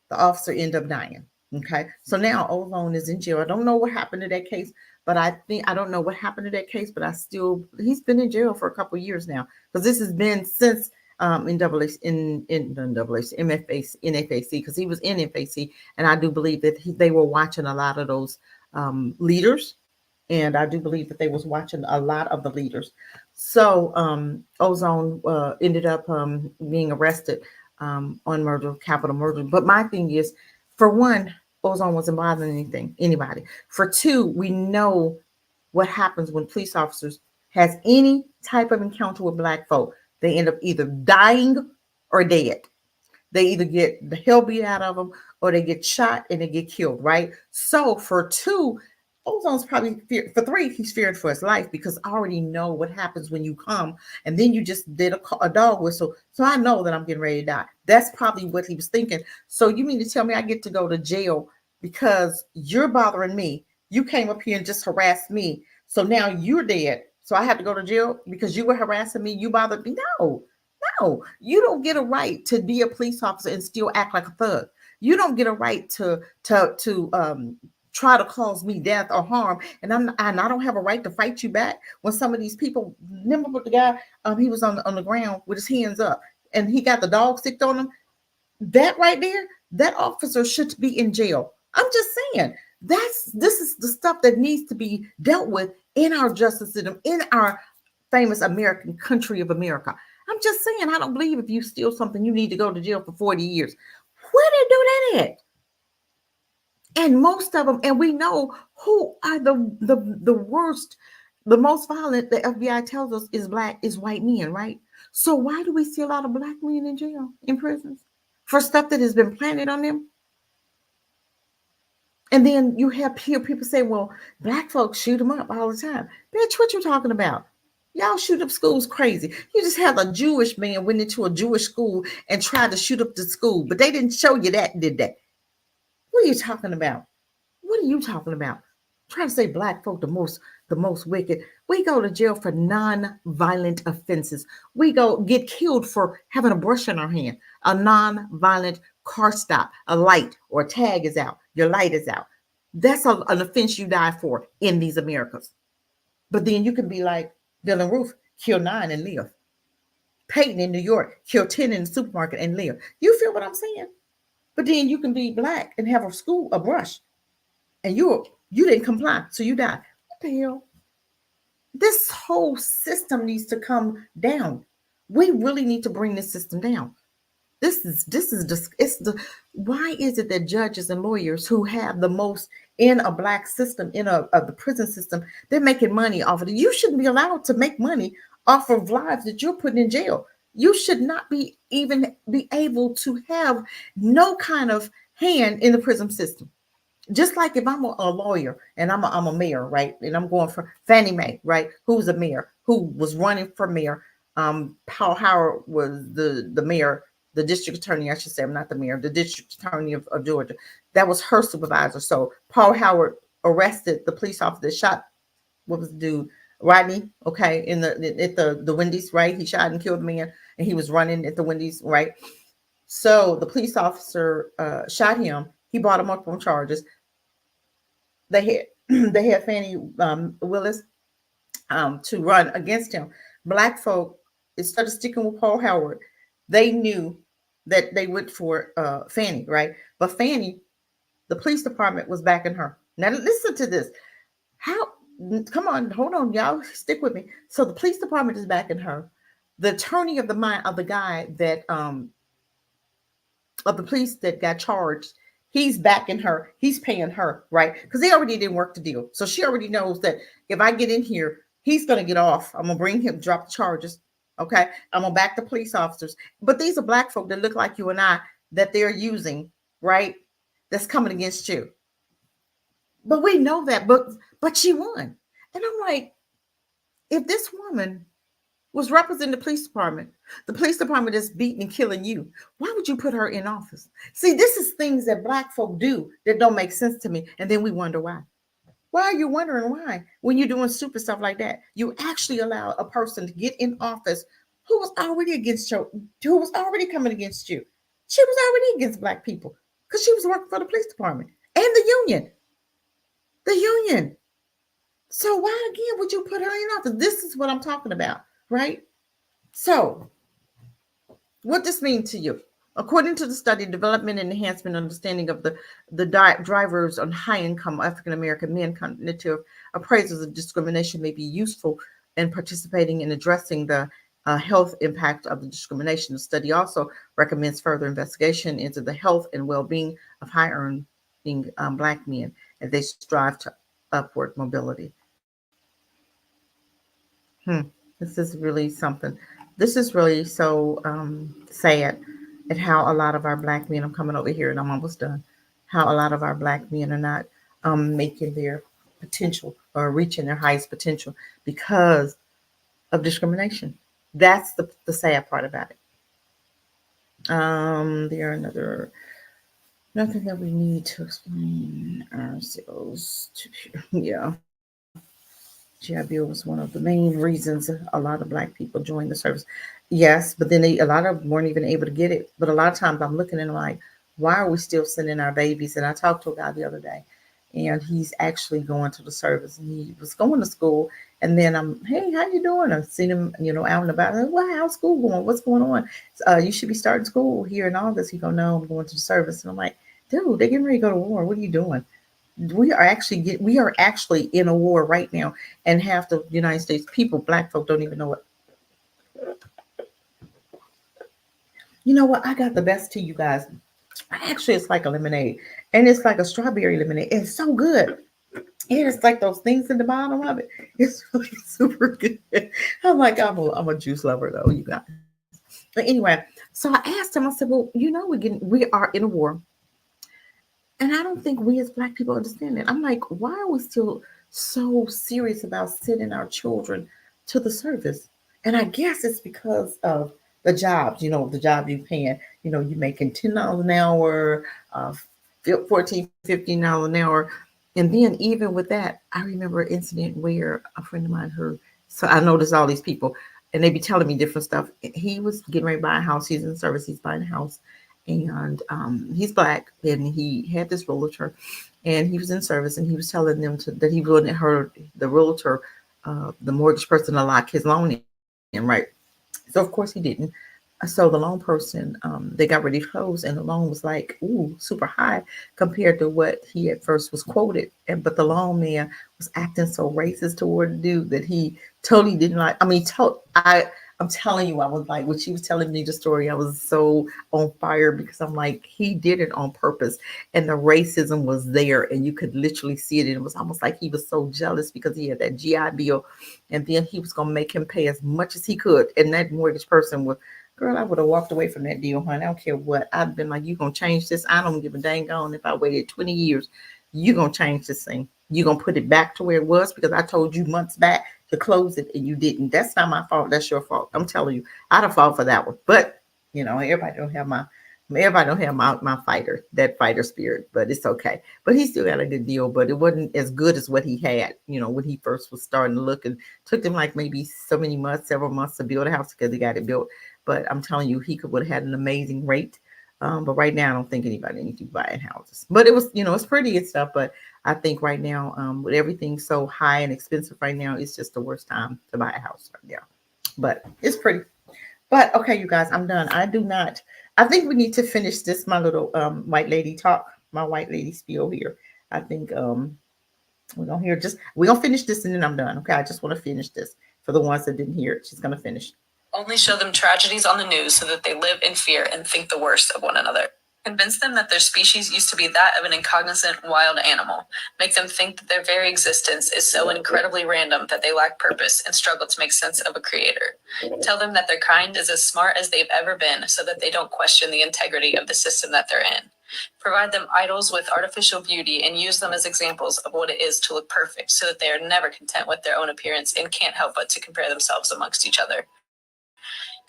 the officer ended up dying. Okay. So now Ozone is in jail. I don't know what happened to that case, but I don't know what happened to that case, but he's been in jail for a couple of years now, because this has been since NFAC, because he was in FAC, and I do believe that they were watching a lot of those leaders, and I do believe that they was watching a lot of the leaders. So Ozone ended up being arrested on murder, capital murder. But my thing is, for one, Ozone wasn't bothering anybody. For two, we know what happens when police officers has any type of encounter with Black folk. They end up either dying or dead. They either get the hell beat out of them, or they get shot and they get killed, right? So for two, Ozone's probably for three, he's fearing for his life, because I already know what happens when you come and then you just did a dog whistle. So I know that I'm getting ready to die. That's probably what he was thinking. So you mean to tell me I get to go to jail because you're bothering me? You came up here and just harassed me. So now you're dead. So I have to go to jail because you were harassing me. You bothered me. No, you don't get a right to be a police officer and still act like a thug. You don't get a right to try to cause me death or harm, and I don't have a right to fight you back when some of these people. Remember what the guy, he was on the ground with his hands up, and he got the dog sicked on him. That right there, that officer should be in jail. I'm just saying, this is the stuff that needs to be dealt with in our justice system, in our famous American country of America. I'm just saying, I don't believe if you steal something, you need to go to jail for 40 years. Where they do that at? And most of them, and we know who are the worst, the most violent, the FBI tells us is white men, right? So why do we see a lot of Black men in jail, in prisons, for stuff that has been planted on them? And then you hear people say, well, Black folks shoot them up all the time. Bitch, what you talking about? Y'all shoot up schools crazy. You just had a Jewish man went into a Jewish school and tried to shoot up the school, but they didn't show you that, did they? What are you talking about? What are you talking about? Trying to say Black folk the most wicked. We go to jail for non-violent offenses. We go get killed for having a brush in our hand, a non-violent car stop, a light or a tag is out, your light is out. That's an offense you die for in these Americas. But then you can be like Dylan Roof, kill 9 and live. Peyton in New York, kill 10 in the supermarket and live. You feel what I'm saying? But then you can be Black and have a brush, and you didn't comply, so you die. What the hell? This whole system needs to come down. We really need to bring this system down. Why is it that judges and lawyers who have the most in a Black system, the prison system, they're making money off of it? You shouldn't be allowed to make money off of lives that you're putting in jail. You should not be able to have no kind of hand in the prison system. Just like if I'm a lawyer and I'm a mayor, right? And I'm going for Fannie Mae, right? Who's a mayor, who was running for mayor. Paul Howard was the mayor, the district attorney, I should say. I'm not the mayor, the district attorney of Georgia. That was her supervisor. So Paul Howard arrested the police officer that shot, what was the dude? Rodney, okay, at the Wendy's, right? He shot and killed a man, and he was running at the Wendy's, right? So the police officer shot him. He brought him up on charges. They had Fannie Willis to run against him. Black folk, instead of sticking with Paul Howard, they knew that they went for Fannie, right? But Fannie, the police department was backing her. Now listen to this. How? Come on, hold on, y'all, stick with me. So the police department is backing her. The attorney of the guy that of the police that got charged, he's backing her. He's paying her, right? Because they already didn't work the deal. So she already knows that if I get in here, he's going to get off. I'm going to bring him, drop the charges. Okay, I'm gonna back the police officers, but these are black folk that look like you and I that they're using, right? That's coming against you. But we know that, but she won. And I'm like, if this woman was representing the police department is beating and killing you, why would you put her in office? See, this is things that black folk do that don't make sense to me. And then we wonder why. Why are you wondering why? When you're doing stupid stuff like that, you actually allow a person to get in office who was already against you, who was already coming against you. She was already against black people because she was working for the police department and the union. The union. So why again would you put her in office? This is what I'm talking about, right? So what this means to you? According to the study, development and enhancement understanding of the drivers on high-income African-American men cognitive appraisals of discrimination may be useful in participating in addressing the health impact of the discrimination. The study also recommends further investigation into the health and well-being of high-earning Black men as they strive to upward mobility. This is really something. This is really so sad at how a lot of our Black men, I'm coming over here and I'm almost done, how a lot of our Black men are not making their potential or reaching their highest potential because of discrimination. That's the sad part about it. There are nothing that we need to explain ourselves to. Yeah. GI Bill was one of the main reasons a lot of Black people joined the service. Yes, but then a lot of them weren't even able to get it. But a lot of times I'm looking and I'm like, why are we still sending our babies? And I talked to a guy the other day, and he's actually going to the service. And he was going to school, and then hey, how you doing? I've seen him, out and about. Like, well, how's school going? What's going on? You should be starting school here in August. He go, no, I'm going to the service. And I'm like, dude, they're getting ready to go to war. What are you doing? We are actually in a war right now, and half the United States people, Black folk, don't even know it. You know what? I got the best tea, you guys. Actually, it's like a lemonade, and it's like a strawberry lemonade. It's so good. And it's like those things in the bottom of it. It's really super good. I'm a juice lover though, you guys. But anyway, so I asked him. I said, "Well, we are in a war." And I don't think we as Black people understand that. I'm like, why are we still so serious about sending our children to the service? And I guess it's because of the jobs, the job you're paying, you're making $10 an hour, $14, $15 an hour. And then even with that, I remember an incident where a friend of mine heard, so I noticed all these people and they be telling me different stuff. He was getting ready to buy a house. He's in service. He's buying a house. And he's Black, and he had this realtor, and he was in service, and he was telling them that he wouldn't hurt the realtor, the mortgage person, to lock his loan in, right? So of course he didn't. So the loan person, they got ready to close, and the loan was like, ooh, super high compared to what he at first was quoted. But the loan man was acting so racist toward the dude that he totally didn't like. I mean, I'm telling you, I was like, when she was telling me the story, I was so on fire because I'm like, he did it on purpose. And the racism was there, and you could literally see it. And it was almost like he was so jealous because he had that GI Bill, and then he was going to make him pay as much as he could. And that mortgage person was, girl, I would have walked away from that deal, honey. I don't care what. I've been like, you going to change this? I don't give a dang on if I waited 20 years. You going to change this thing. You going to put it back to where it was because I told you months back to close it and you didn't. That's not my fault. That's your fault. I'm telling you, I'd have fought for that one. But everybody don't have my fighter spirit, but it's okay. But he still got a good deal, but it wasn't as good as what he had, when he first was starting to look. And took him like maybe several months to build a house because he got it built. But I'm telling you, he would have had an amazing rate. But right now, I don't think anybody needs to be buying houses. But it was, it's pretty and stuff. But I think right now, with everything so high and expensive right now, it's just the worst time to buy a house right now. But it's pretty. But okay, you guys, I'm done. I think we need to finish this, my little white lady talk, my white lady spiel here. I think we're gonna finish this and then I'm done. Okay, I just want to finish this for the ones that didn't hear it. She's gonna finish. Only show them tragedies on the news so that they live in fear and think the worst of one another. Convince them that their species used to be that of an incognizant wild animal. Make them think that their very existence is so incredibly random that they lack purpose and struggle to make sense of a creator. Tell them that their kind is as smart as they've ever been so that they don't question the integrity of the system that they're in. Provide them idols with artificial beauty and use them as examples of what it is to look perfect so that they are never content with their own appearance and can't help but to compare themselves amongst each other.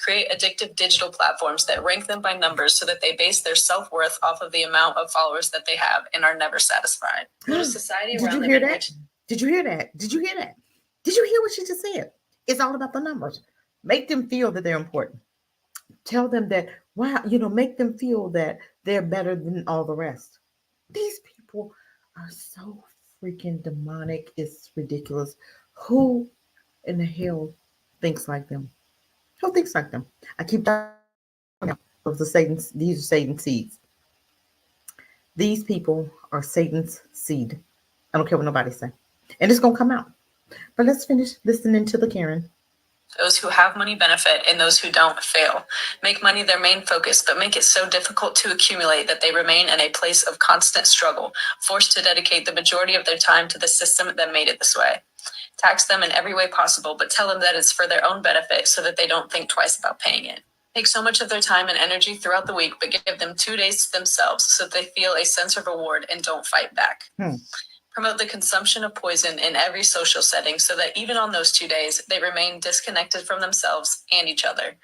Create addictive digital platforms that rank them by numbers so that they base their self-worth off of the amount of followers that they have and are never satisfied. Build a society Did around you them hear in that? which Did you hear that? Did you hear that? Did you hear what she just said? It's all about the numbers. Make them feel that they're important. Tell them that, wow, make them feel that they're better than all the rest. These people are so freaking demonic. It's ridiculous. Who in the hell thinks like them? Who thinks like them? I keep talking of these are Satan's seeds. These people are Satan's seed. I don't care what nobody say. And it's gonna come out. But let's finish listening to the Karen. those who have money benefit and those who don't fail. Make money their main focus, but make it so difficult to accumulate that they remain in a place of constant struggle, forced to dedicate the majority of their time to the system that made it this way. Tax them in every way possible, but tell them that it's for their own benefit so that they don't think twice about paying it. Take so much of their time and energy throughout the week, but give them 2 days to themselves so that they feel a sense of reward and don't fight back. Promote the consumption of poison in every social setting so that even on those 2 days, they remain disconnected from themselves and each other.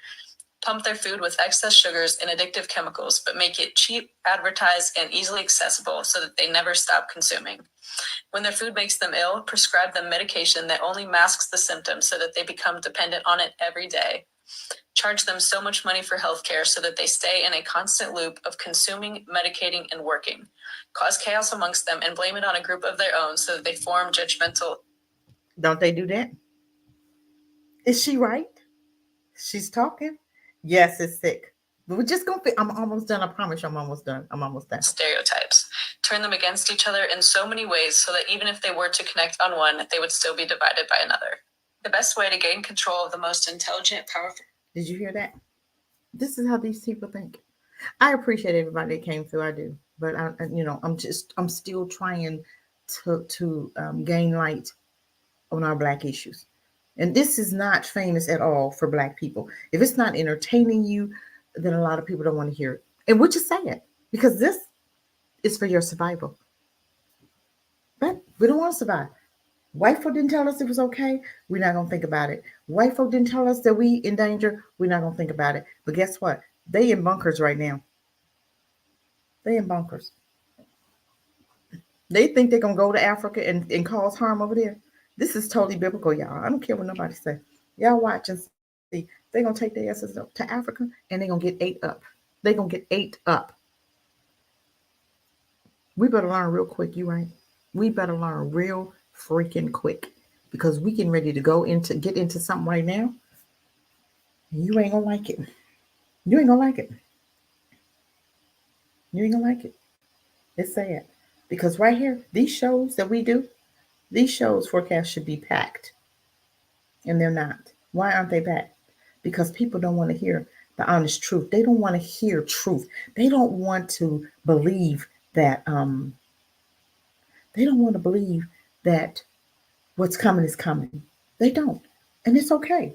Pump their food with excess sugars and addictive chemicals, but make it cheap, advertised, and easily accessible so that they never stop consuming. When their food makes them ill, prescribe them medication that only masks the symptoms so that they become dependent on it every day. Charge them so much money for healthcare so that they stay in a constant loop of consuming, medicating, and working. Cause chaos amongst them and blame it on a group of their own so that they form judgmental. Don't they do that? Is she right? She's talking. Yes, it's sick. But we're just gonna. I'm almost done. I promise you, I'm almost done. I'm almost done. Stereotypes. Turn them against each other in so many ways so that even if they were to connect on one, they would still be divided by another. The best way to gain control of the most intelligent, powerful. Did you hear that? This is how these people think. I appreciate everybody that came through. I do, but I'm still trying to gain light on our Black issues. And this is not famous at all for Black people. If it's not entertaining you, then a lot of people don't want to hear it. And we're just saying, because this is for your survival. But we don't want to survive. White folk didn't tell us it was okay. We're not going to think about it. White folk didn't tell us that we in danger. We're not going to think about it. But guess what? They in bunkers right now. They in bunkers. They think they're going to go to Africa and cause harm over there. This is totally biblical, y'all. I don't care what nobody say. Y'all watch and see. They're going to take their asses up to Africa and they're going to get ate up. They're going to get ate up. We better learn real quick, you right? We better learn real freaking quick because we getting ready to get into something right now. And you ain't going to like it. You ain't going to like it. You ain't going to like it. It's sad. Because right here, these shows that we do, these shows forecasts should be packed. And they're not. Why aren't they packed? Because people don't want to hear the honest truth. They don't want to hear truth. They don't want to believe that they don't want to believe that what's coming is coming. They don't. And it's okay.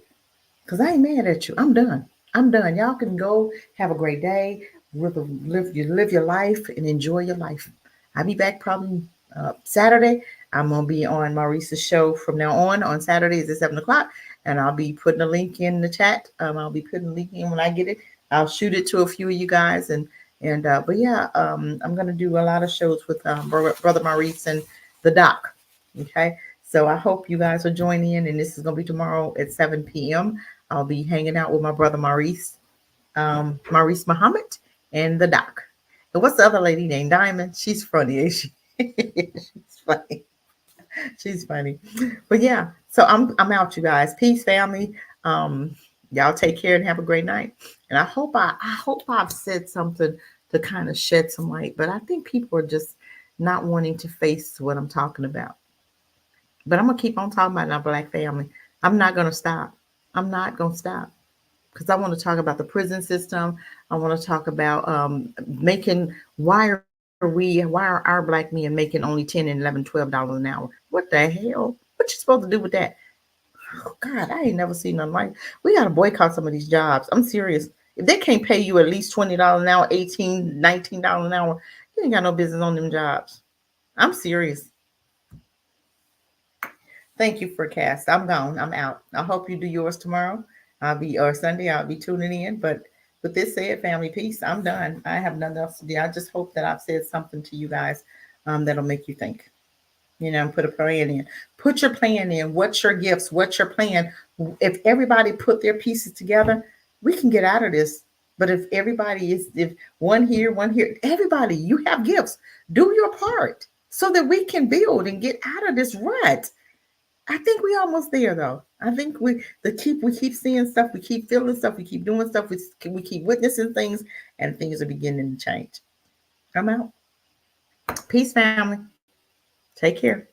Because I ain't mad at you. I'm done. I'm done. Y'all can go have a great day. Live your life and enjoy your life. I'll be back probably Saturday. I'm going to be on Maurice's show from now on Saturdays at 7 o'clock. And I'll be putting a link in the chat. I'll be putting a link in when I get it. I'll shoot it to a few of you guys. But yeah, I'm going to do a lot of shows with Brother Maurice and the Doc. Okay. So I hope you guys will join in. And this is going to be tomorrow at 7 p.m. I'll be hanging out with my brother Maurice Muhammad and the Doc. And what's the other lady named Diamond? She's funny, ain't she? She's funny. She's funny. But yeah, so I'm out, you guys. Peace, family. Y'all take care and have a great night. And I hope I've said something to kind of shed some light, but I think people are just not wanting to face what I'm talking about. But I'm gonna keep on talking about our Black family. I'm not gonna stop. I'm not gonna stop. because I want to talk about the prison system. I want to talk about why are our black men making only 10 and 11, $12 an hour? What the hell? What you supposed to do with that? Oh God, I ain't never seen nothing like. We gotta boycott some of these jobs. I'm serious. If they can't pay you at least $20 an hour, $19 an hour, you ain't got no business on them jobs. I'm serious. Thank you for cast. I'm gone. I'm out. I hope you do yours tomorrow. Or Sunday. I'll be tuning in. But with this said, family, peace. I'm done. I have nothing else to do. I just hope that I've said something to you guys that'll make you think. Put a plan in. Put your plan in. What's your gifts? What's your plan? If everybody put their pieces together, we can get out of this. But if one here, everybody, you have gifts. Do your part so that we can build and get out of this rut. I think we almost there though. I think we keep seeing stuff, we keep feeling stuff, we keep doing stuff, we keep witnessing things, and things are beginning to change. I'm out. Peace, family. Take care.